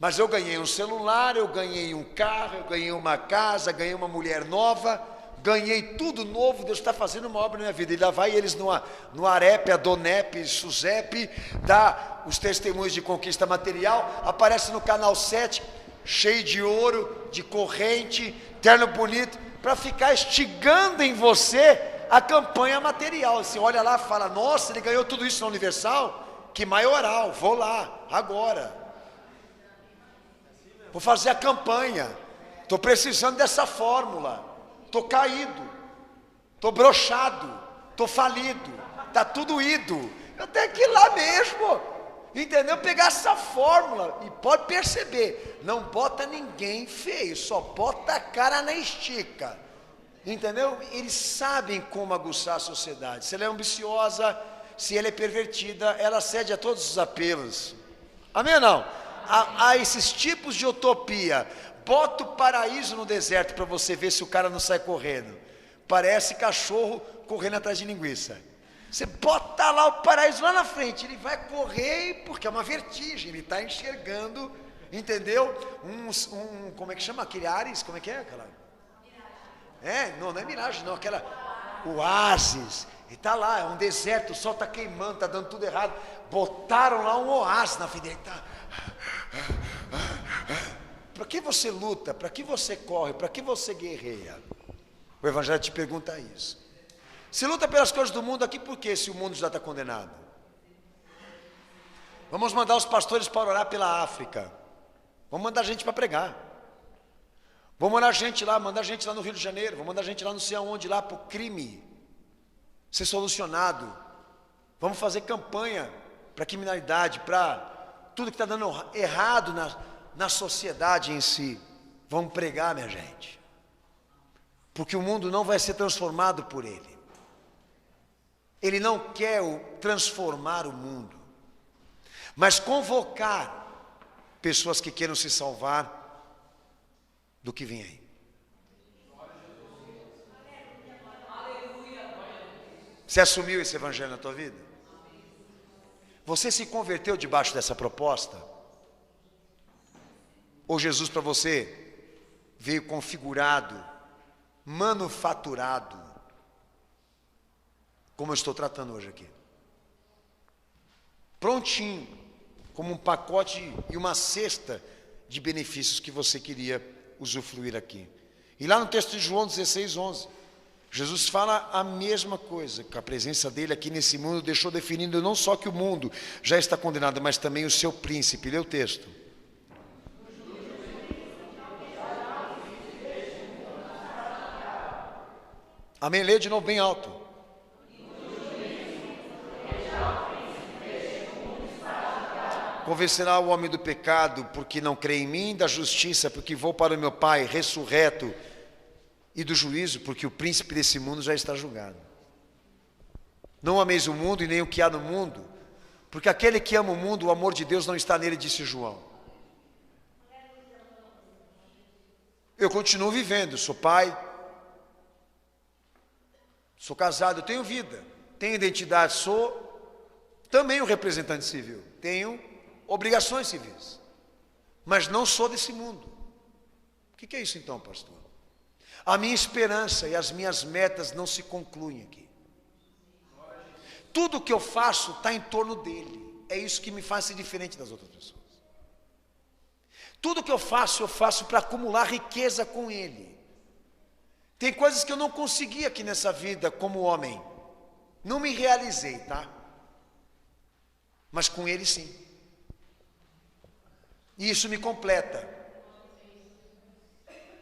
Mas eu ganhei um celular, eu ganhei um carro, eu ganhei uma casa, ganhei uma mulher nova, ganhei tudo novo. Deus está fazendo uma obra na minha vida. E lá vai eles no Arep, Adonep, Suzep, dá os testemunhos de conquista material, aparece no canal 7, cheio de ouro, de corrente, terno bonito, para ficar instigando em você a campanha material. Você olha lá e fala, nossa, ele ganhou tudo isso na Universal? Que maioral, vou lá, agora. Vou fazer a campanha. Estou precisando dessa fórmula. Estou caído. Estou broxado. Estou falido. Está tudo ido. Eu tenho que ir lá mesmo. Entendeu? Pegar essa fórmula. E pode perceber, não bota ninguém feio, só bota a cara na estica. Entendeu? Eles sabem como aguçar a sociedade. Se ela é ambiciosa, se ela é pervertida, ela cede a todos os apelos. Amém ou não? Há esses tipos de utopia. Bota o paraíso no deserto para você ver se o cara não sai correndo. Parece cachorro correndo atrás de linguiça. Você bota lá o paraíso lá na frente, ele vai correr, porque é uma vertigem, ele está enxergando, entendeu? Como é que chama aquele Ares? Como é que é aquela? Não é miragem, não, aquela oásis. Ele está lá, é um deserto, o sol está queimando, está dando tudo errado. Botaram lá um oásis na frente dele. Para que você luta? Para que você corre? Para que você guerreia? O Evangelho te pergunta isso. Se luta pelas coisas do mundo aqui, por que se o mundo já está condenado? Vamos mandar os pastores para orar pela África. Vamos mandar gente para pregar. Vamos mandar gente lá no Rio de Janeiro. Vamos mandar gente lá não sei aonde, lá para o crime ser solucionado. Vamos fazer campanha para a criminalidade, para tudo que está dando errado na sociedade em si. Vamos pregar, minha gente. Porque o mundo não vai ser transformado por ele. Ele não quer transformar o mundo, mas convocar pessoas que queiram se salvar do que vem aí. Você assumiu esse evangelho na tua vida? Você se converteu debaixo dessa proposta? Ou Jesus para você veio configurado, manufaturado, como eu estou tratando hoje aqui? Prontinho, como um pacote e uma cesta de benefícios que você queria usufruir aqui. E lá no texto de João 16:11, Jesus fala a mesma coisa, que a presença dele aqui nesse mundo deixou definindo não só que o mundo já está condenado, mas também o seu príncipe. Lê o texto. Amém? Lê de novo bem alto. Convencerá o homem do pecado, porque não crê em mim, da justiça, porque vou para o meu Pai ressurreto, e do juízo, porque o príncipe desse mundo já está julgado. Não ameis o mundo e nem o que há no mundo, porque aquele que ama o mundo, o amor de Deus não está nele, disse João. Eu continuo vivendo, sou pai, sou casado, eu tenho vida, tenho identidade, sou também um representante civil, tenho obrigações civis, mas não sou desse mundo. O que é isso então, pastor? A minha esperança e as minhas metas não se concluem aqui. Tudo que eu faço está em torno dele. É isso que me faz ser diferente das outras pessoas. Tudo que eu faço para acumular riqueza com ele. Tem coisas que eu não consegui aqui nessa vida como homem. Não me realizei, tá? Mas com ele sim. E isso me completa.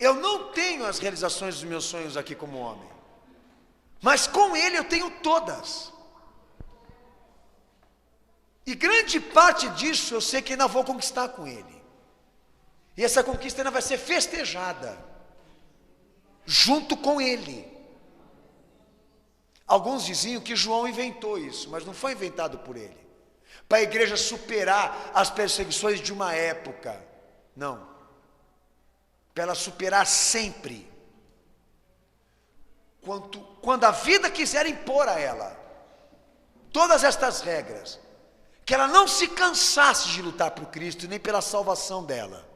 Eu não tenho as realizações dos meus sonhos aqui como homem, mas com ele eu tenho todas. E grande parte disso eu sei que ainda vou conquistar com ele. E essa conquista ainda vai ser festejada junto com ele. Alguns diziam que João inventou isso, mas não foi inventado por ele, para a igreja superar as perseguições de uma época. Não. Para ela superar sempre. Quando a vida quiser impor a ela todas estas regras, que ela não se cansasse de lutar por Cristo, nem pela salvação dela,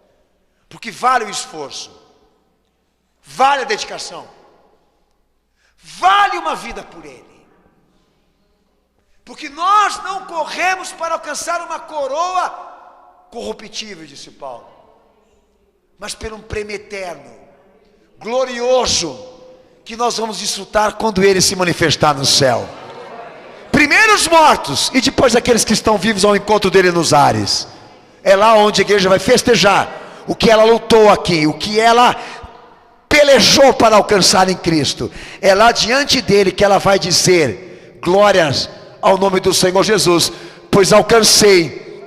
porque vale o esforço, vale a dedicação, vale uma vida por Ele, porque nós não corremos para alcançar uma coroa corruptível, disse Paulo, mas por um prêmio eterno, glorioso, que nós vamos desfrutar quando Ele se manifestar no céu. Primeiro os mortos e depois aqueles que estão vivos ao encontro dele nos ares. É lá onde a igreja vai festejar o que ela lutou aqui, o que ela pelejou para alcançar em Cristo. É lá diante dele que ela vai dizer: glórias ao nome do Senhor Jesus, pois alcancei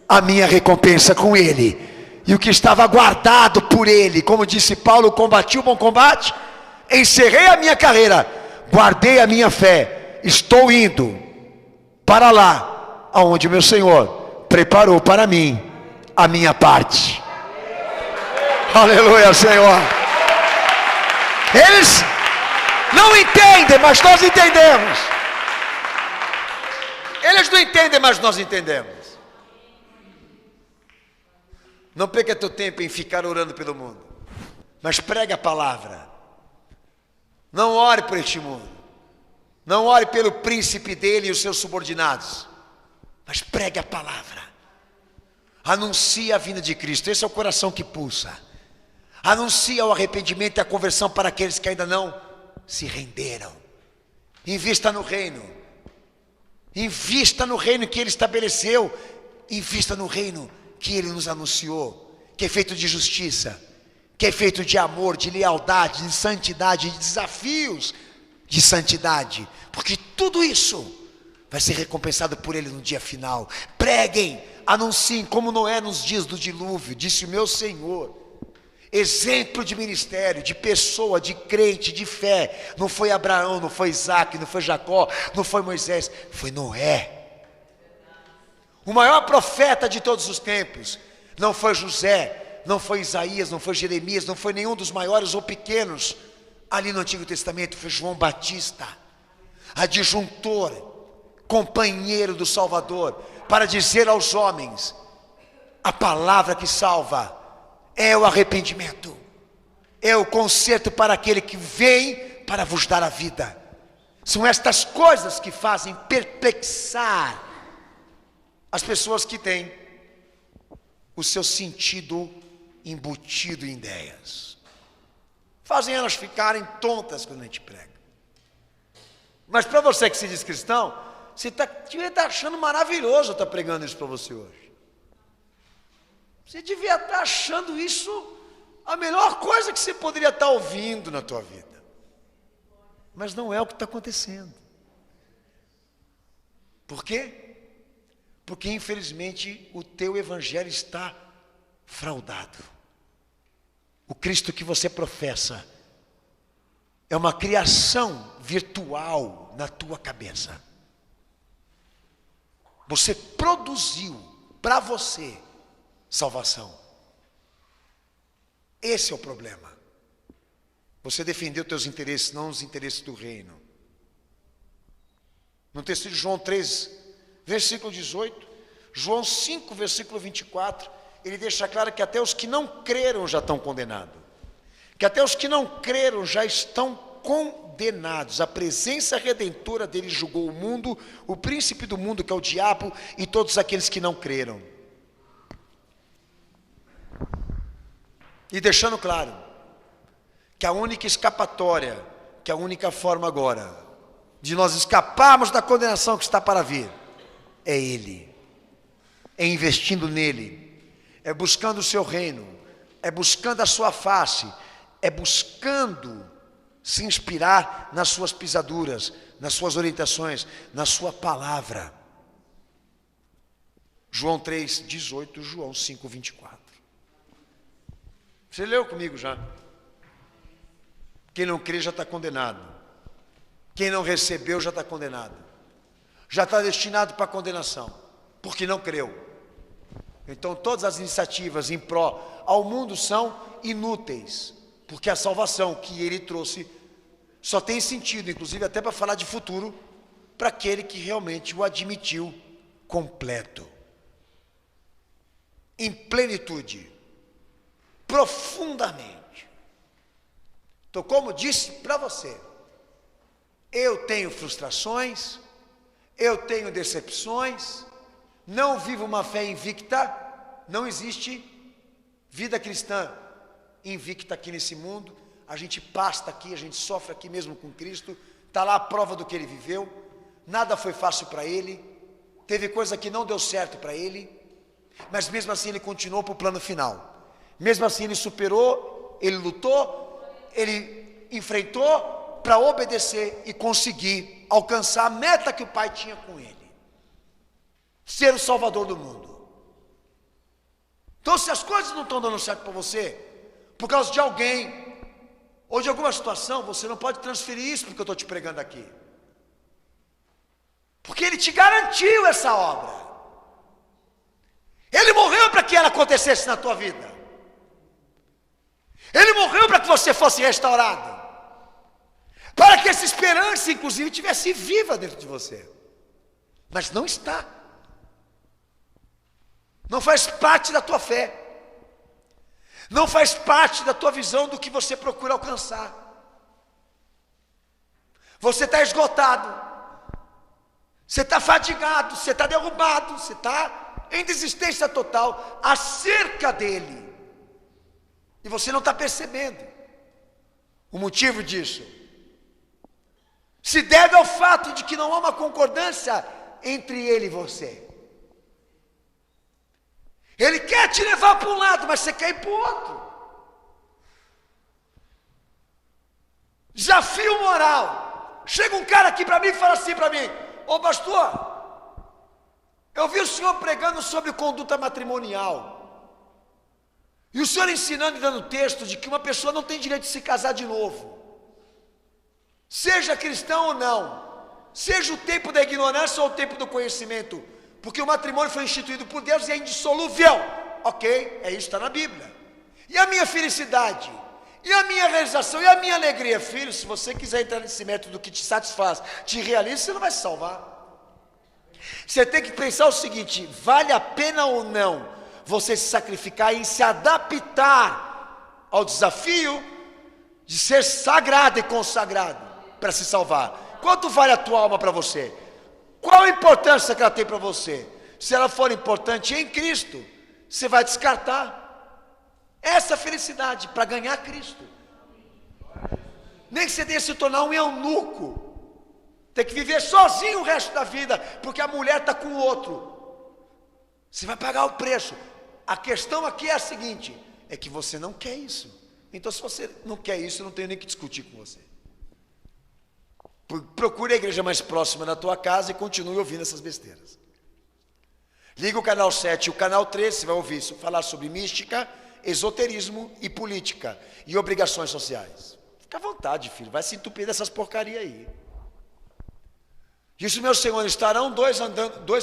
a minha recompensa com ele. E o que estava guardado por ele, como disse Paulo, combati o bom combate, encerrei a minha carreira, guardei a minha fé. Estou indo para lá, aonde o meu Senhor preparou para mim a minha parte. Aleluia, Senhor. Eles não entendem, mas nós entendemos. Eles não entendem, mas nós entendemos. Não perca teu tempo em ficar orando pelo mundo, mas pregue a palavra. Não ore por este mundo. Não ore pelo príncipe dele e os seus subordinados, mas pregue a palavra. Anuncie a vinda de Cristo. Esse é o coração que pulsa. Anuncie o arrependimento e a conversão para aqueles que ainda não se renderam. Invista no reino. Invista no reino que Ele estabeleceu. Invista no reino que Ele nos anunciou, que é feito de justiça, que é feito de amor, de lealdade, de santidade, de desafios de santidade, porque tudo isso vai ser recompensado por Ele no dia final. Preguem, anunciem como Noé nos dias do dilúvio, disse o meu Senhor. Exemplo de ministério, de pessoa, de crente, de fé. Não foi Abraão, não foi Isaac, não foi Jacó, não foi Moisés, foi Noé. O maior profeta de todos os tempos. Não foi José, não foi Isaías, não foi Jeremias, não foi nenhum dos maiores ou pequenos ali no Antigo Testamento. Foi João Batista, adjuntor, companheiro do Salvador, para dizer aos homens: a palavra que salva é o arrependimento, é o conserto para aquele que vem para vos dar a vida. São estas coisas que fazem perplexar as pessoas que têm o seu sentido embutido em ideias. Fazem elas ficarem tontas quando a gente prega. Mas para você que se diz cristão, você devia estar achando maravilhoso eu estar pregando isso para você hoje. Você devia estar achando isso a melhor coisa que você poderia estar ouvindo na tua vida. Mas não é o que está acontecendo. Por quê? Porque infelizmente o teu evangelho está fraudado. O Cristo que você professa é uma criação virtual na tua cabeça. Você produziu para você salvação. Esse é o problema. Você defendeu teus interesses, não os interesses do reino. No texto de João 3, versículo 18, João 5, versículo 24, ele deixa claro que até os que não creram já estão condenados. Que até os que não creram já estão condenados. A presença redentora dele julgou o mundo, o príncipe do mundo, que é o diabo, e todos aqueles que não creram. E deixando claro que a única escapatória, que a única forma agora de nós escaparmos da condenação que está para vir, é Ele, é investindo nele, é buscando o seu reino, é buscando a sua face, é buscando se inspirar nas suas pisaduras, nas suas orientações, na sua palavra. João 3, 18, João 5, 24. Você leu comigo já? Quem não crê já está condenado. Quem não recebeu já está condenado. Já está destinado para a condenação, porque não creu. Então todas as iniciativas em pró ao mundo são inúteis, porque a salvação que ele trouxe só tem sentido, inclusive até para falar de futuro, para aquele que realmente o admitiu completo, em plenitude, profundamente. Então, como disse para você, eu tenho frustrações, eu tenho decepções, não vivo uma fé invicta, não existe vida cristã invicta aqui nesse mundo. A gente pasta aqui, a gente sofre aqui mesmo com Cristo, está lá a prova do que ele viveu, nada foi fácil para ele, teve coisa que não deu certo para ele, mas mesmo assim ele continuou para o plano final. Mesmo assim ele superou, ele lutou, ele enfrentou para obedecer e conseguir alcançar a meta que o Pai tinha com ele. Ser o Salvador do mundo. Então se as coisas não estão dando certo para você, por causa de alguém, ou de alguma situação, você não pode transferir isso porque eu estou te pregando aqui. Porque Ele te garantiu essa obra. Ele morreu para que ela acontecesse na tua vida. Ele morreu para que você fosse restaurado. Para que essa esperança, inclusive, tivesse viva dentro de você. mas não está. Não faz parte da tua fé. Não faz parte da tua visão do que você procura alcançar. Você está esgotado. Você está fadigado, você está derrubado, você está em desistência total acerca dele. E você não está percebendo o motivo disso. Se deve ao fato de que não há uma concordância entre ele e você. Ele quer te levar para um lado, mas você quer ir para o outro. Desafio moral. Chega um cara aqui para mim e fala assim para mim: ô pastor, eu vi o senhor pregando sobre conduta matrimonial. E o senhor ensinando e dando texto de que uma pessoa não tem direito de se casar de novo. Seja cristão ou não. Seja o tempo da ignorância ou o tempo do conhecimento. Porque o matrimônio foi instituído por Deus e é indissolúvel. Ok, é isso que está na Bíblia. E a minha felicidade? E a minha realização? E a minha alegria? Filho, se você quiser entrar nesse método que te satisfaz, te realiza, você não vai se salvar. Você tem que pensar o seguinte: vale a pena ou não você se sacrificar e se adaptar ao desafio de ser sagrado e consagrado para se salvar? Quanto vale a tua alma para você? Qual a importância que ela tem para você? Se ela for importante em Cristo, você vai descartar essa felicidade para ganhar Cristo. Nem que você tenha se tornar um eunuco, tem que viver sozinho o resto da vida, porque a mulher está com o outro. Você vai pagar o preço. A questão aqui é a seguinte: é que você não quer isso. Então, se você não quer isso, eu não tenho nem que discutir com você. Procure a igreja mais próxima da tua casa e continue ouvindo essas besteiras. Liga o canal 7 e o canal 3, você vai ouvir isso, falar sobre mística, esoterismo e política e obrigações sociais. Fica à vontade, filho, vai se entupir dessas porcarias aí. Disse o meu Senhor: estarão dois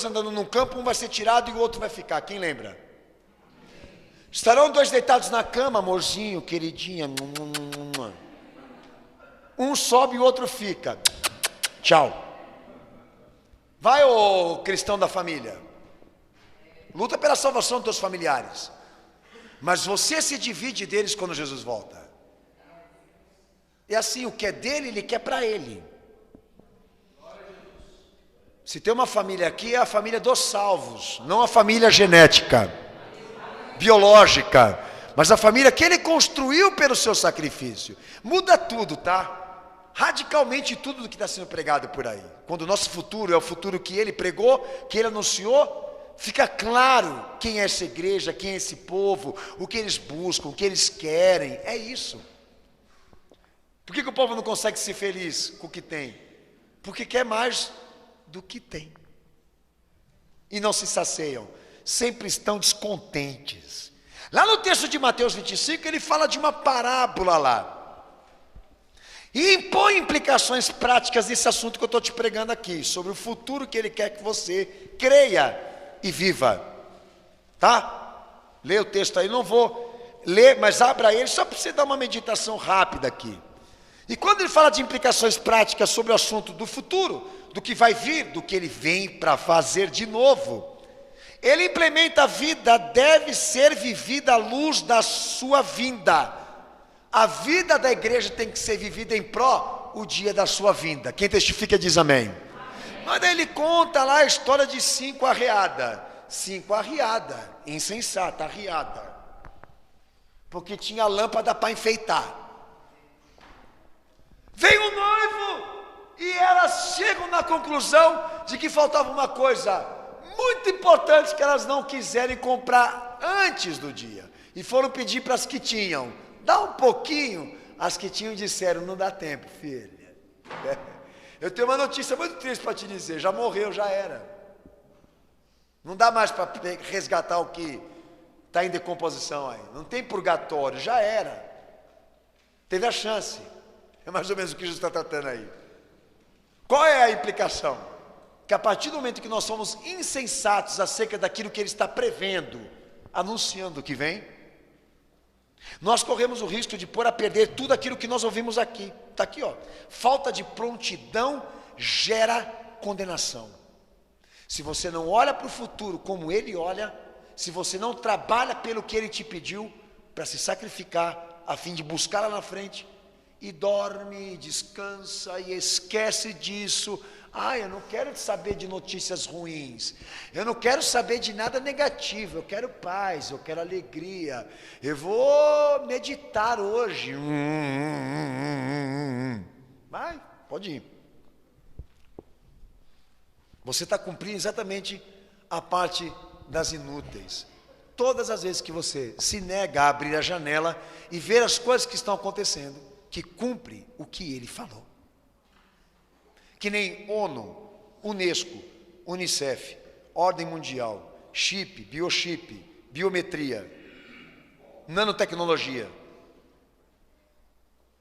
andando num campo, um vai ser tirado e o outro vai ficar. Quem lembra? Estarão dois deitados na cama, amorzinho, queridinha. Um sobe e o outro fica. Tchau. Vai, ô cristão da família. Luta pela salvação dos teus familiares. Mas você se divide deles quando Jesus volta. É assim, o que é dele, ele quer para ele. Se tem uma família aqui, é a família dos salvos, não a família genética, biológica, mas a família que ele construiu pelo seu sacrifício. Muda tudo, tá? Radicalmente tudo do que está sendo pregado por aí. Quando o nosso futuro é o futuro que ele pregou, que ele anunciou, fica claro quem é essa igreja, quem é esse povo, o que eles buscam, o que eles querem. É isso. Por que o povo não consegue ser feliz com o que tem? Porque quer mais do que tem. E não se saciam. Sempre estão descontentes. Lá no texto de Mateus 25, ele fala de uma parábola lá. E impõe implicações práticas nesse assunto que eu estou te pregando aqui, sobre o futuro que ele quer que você creia e viva. Tá? Lê o texto aí, não vou ler, mas abra ele só para você dar uma meditação rápida aqui. E quando ele fala de implicações práticas sobre o assunto do futuro, do que vai vir, do que ele vem para fazer de novo, ele implementa: a vida deve ser vivida à luz da sua vinda. A vida da igreja tem que ser vivida em pró o dia da sua vinda. Quem testifica diz amém. Mas daí ele conta lá a história de 5 arriadas. 5 arriadas, insensata, arriada. Porque tinha lâmpada para enfeitar. Vem o noivo e elas chegam na conclusão de que faltava uma coisa muito importante que elas não quiserem comprar antes do dia. E foram pedir para as que tinham: dá um pouquinho. As que tinham disseram: não dá tempo, filha. Eu tenho uma notícia muito triste para te dizer: já morreu, já era. Não dá mais para resgatar o que está em decomposição aí. Não tem purgatório, já era. Teve a chance. É mais ou menos o que Jesus está tratando aí. Qual é a implicação? Que a partir do momento que nós somos insensatos acerca daquilo que ele está prevendo, anunciando o que vem, nós corremos o risco de pôr a perder tudo aquilo que nós ouvimos aqui. Está aqui, ó. Falta de prontidão gera condenação. Se você não olha para o futuro como Ele olha, se você não trabalha pelo que Ele te pediu, para se sacrificar, a fim de buscar lá na frente, e dorme, descansa e esquece disso. Eu não quero saber de notícias ruins, eu não quero saber de nada negativo, eu quero paz, eu quero alegria, eu vou meditar hoje. Vai, pode ir. Você está cumprindo exatamente a parte das inúteis. Todas as vezes que você se nega a abrir a janela e ver as coisas que estão acontecendo, que cumpre o que Ele falou. Que nem ONU, Unesco, Unicef, Ordem Mundial, chip, biochip, biometria, nanotecnologia,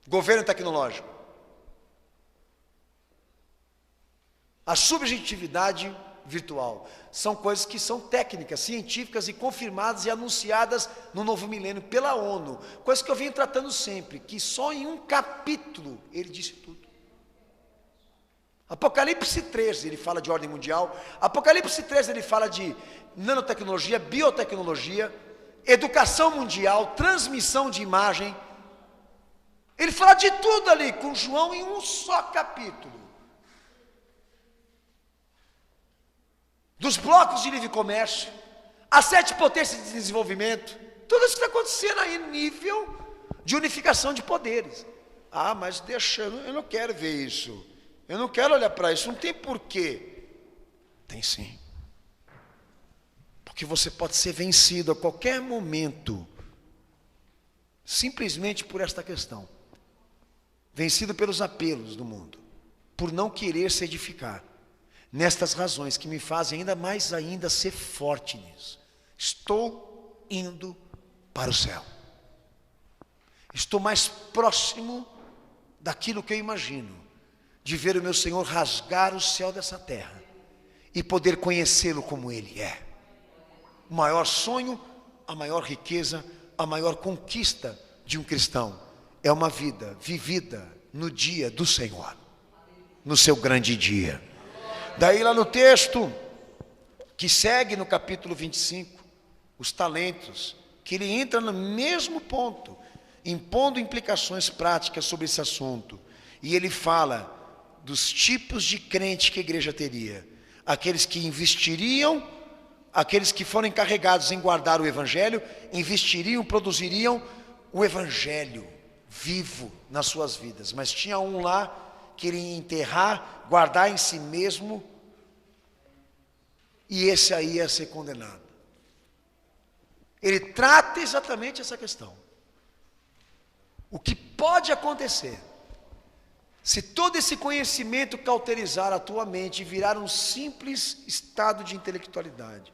governo tecnológico. A subjetividade virtual são coisas que são técnicas, científicas e confirmadas e anunciadas no novo milênio pela ONU. Coisas que eu venho tratando sempre, que só em um capítulo ele disse tudo. Apocalipse 13 ele fala de ordem mundial, Apocalipse 13 ele fala de nanotecnologia, biotecnologia, educação mundial, transmissão de imagem. Ele fala de tudo ali com João em um só capítulo. Dos blocos de livre comércio, as 7 potências de desenvolvimento, tudo isso que está acontecendo aí, nível de unificação de poderes. Mas deixa, eu não quero ver isso, eu não quero olhar para isso, não tem porquê. Tem sim, porque você pode ser vencido a qualquer momento, simplesmente por esta questão, vencido pelos apelos do mundo, por não querer se edificar. Nestas razões que me fazem ainda ser forte nisso. Estou indo para o céu. Estou mais próximo daquilo que eu imagino, de ver o meu Senhor rasgar o céu dessa terra e poder conhecê-lo como Ele é. O maior sonho, a maior riqueza, a maior conquista de um cristão é uma vida vivida no dia do Senhor, no seu grande dia. Daí lá no texto que segue no capítulo 25, os talentos, que ele entra no mesmo ponto, impondo implicações práticas sobre esse assunto. E ele fala dos tipos de crente que a igreja teria. Aqueles que investiriam, aqueles que foram encarregados em guardar o evangelho, investiriam, produziriam o evangelho vivo nas suas vidas. Mas tinha um lá que ele ia enterrar, guardar em si mesmo, e esse aí ia ser condenado. Ele trata exatamente essa questão. O que pode acontecer se todo esse conhecimento cauterizar a tua mente e virar um simples estado de intelectualidade?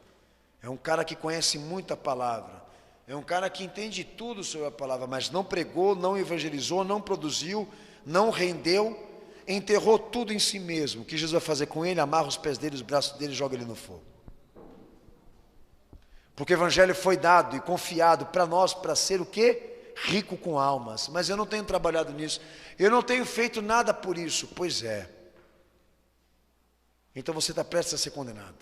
É um cara que conhece muito a palavra, é um cara que entende tudo sobre a palavra, mas não pregou, não evangelizou, não produziu, não rendeu, enterrou tudo em si mesmo. O que Jesus vai fazer com ele? Amarra os pés dele, os braços dele e joga ele no fogo. Porque o evangelho foi dado e confiado para nós para ser o quê? Rico com almas. Mas eu não tenho trabalhado nisso, eu não tenho feito nada por isso. Pois é. Então você está prestes a ser condenado.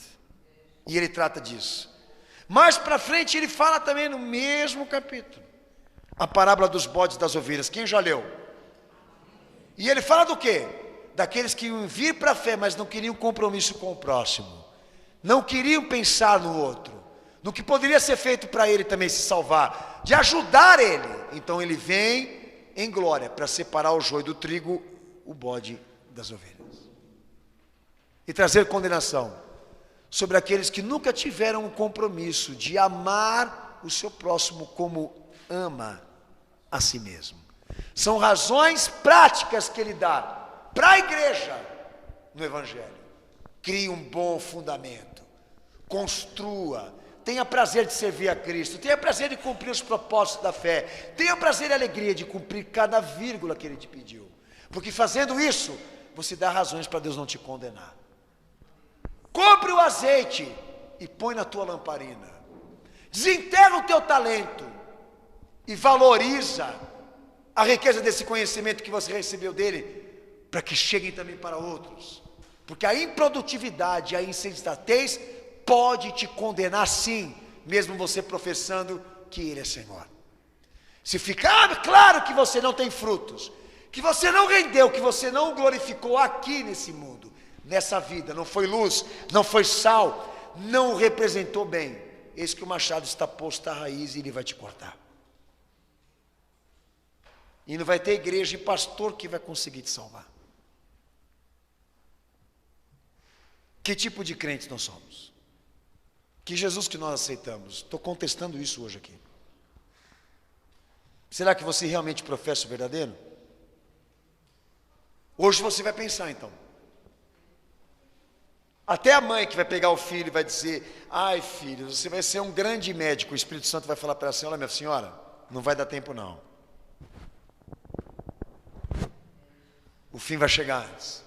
E ele trata disso. Mais para frente ele fala também no mesmo capítulo a parábola dos bodes e das ovelhas. Quem já leu? E ele fala do quê? Daqueles que iam vir para a fé, mas não queriam compromisso com o próximo. Não queriam pensar no outro, no que poderia ser feito para ele também se salvar, de ajudar ele. Então ele vem em glória para separar o joio do trigo, o bode das ovelhas. E trazer condenação sobre aqueles que nunca tiveram um compromisso de amar o seu próximo como ama a si mesmo. São razões práticas que ele dá para a igreja no evangelho. Crie um bom fundamento, construa, tenha prazer de servir a Cristo, tenha prazer de cumprir os propósitos da fé, tenha prazer e alegria de cumprir cada vírgula que ele te pediu, porque fazendo isso, você dá razões para Deus não te condenar. Compre o azeite e põe na tua lamparina, desenterra o teu talento e valoriza a riqueza desse conhecimento que você recebeu dele, para que cheguem também para outros. Porque a improdutividade, a insensatez pode te condenar sim, mesmo você professando que Ele é Senhor. Se ficar claro que você não tem frutos, que você não rendeu, que você não glorificou aqui nesse mundo, nessa vida, não foi luz, não foi sal, não representou bem, eis que o machado está posto à raiz e ele vai te cortar. E não vai ter igreja e pastor que vai conseguir te salvar. Que tipo de crentes nós somos? Que Jesus que nós aceitamos? Estou contestando isso hoje aqui. Será que você realmente professa o verdadeiro? Hoje você vai pensar então. Até a mãe que vai pegar o filho e vai dizer: ai filho, você vai ser um grande médico. O Espírito Santo vai falar para ela assim: olha minha senhora, não vai dar tempo não. O fim vai chegar antes.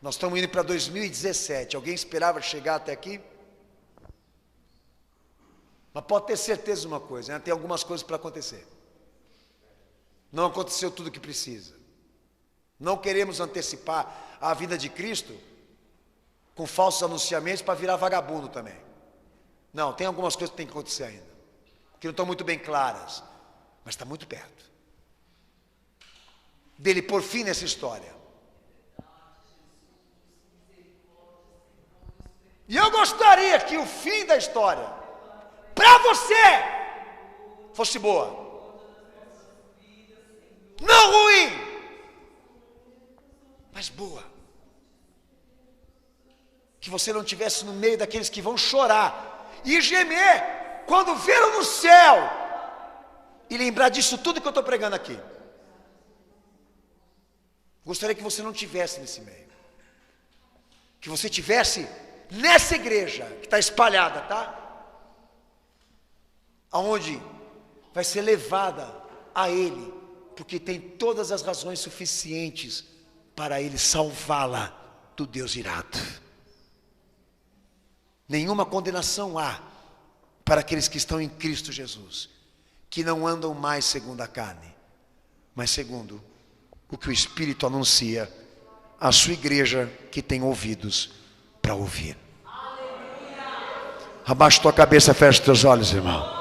Nós estamos indo para 2017. Alguém esperava chegar até aqui? Mas pode ter certeza de uma coisa, né? Tem algumas coisas para acontecer. Não aconteceu tudo o que precisa. Não queremos antecipar a vinda de Cristo com falsos anunciamentos para virar vagabundo também. Não, tem algumas coisas que tem que acontecer ainda, que não estão muito bem claras, mas está muito perto dele pôr fim nessa história. E eu gostaria que o fim da história, para você, fosse boa, não ruim, mas boa. Que você não estivesse no meio daqueles que vão chorar e gemer quando viram no céu e lembrar disso tudo que eu estou pregando aqui. Gostaria que você não estivesse nesse meio, que você estivesse nessa igreja que está espalhada, tá? Aonde vai ser levada a Ele, porque tem todas as razões suficientes para Ele salvá-la do Deus irado. Nenhuma condenação há para aqueles que estão em Cristo Jesus, que não andam mais segundo a carne, mas segundo o que o Espírito anuncia à sua igreja que tem ouvidos para ouvir. Abaixa tua cabeça, fecha teus olhos, irmão.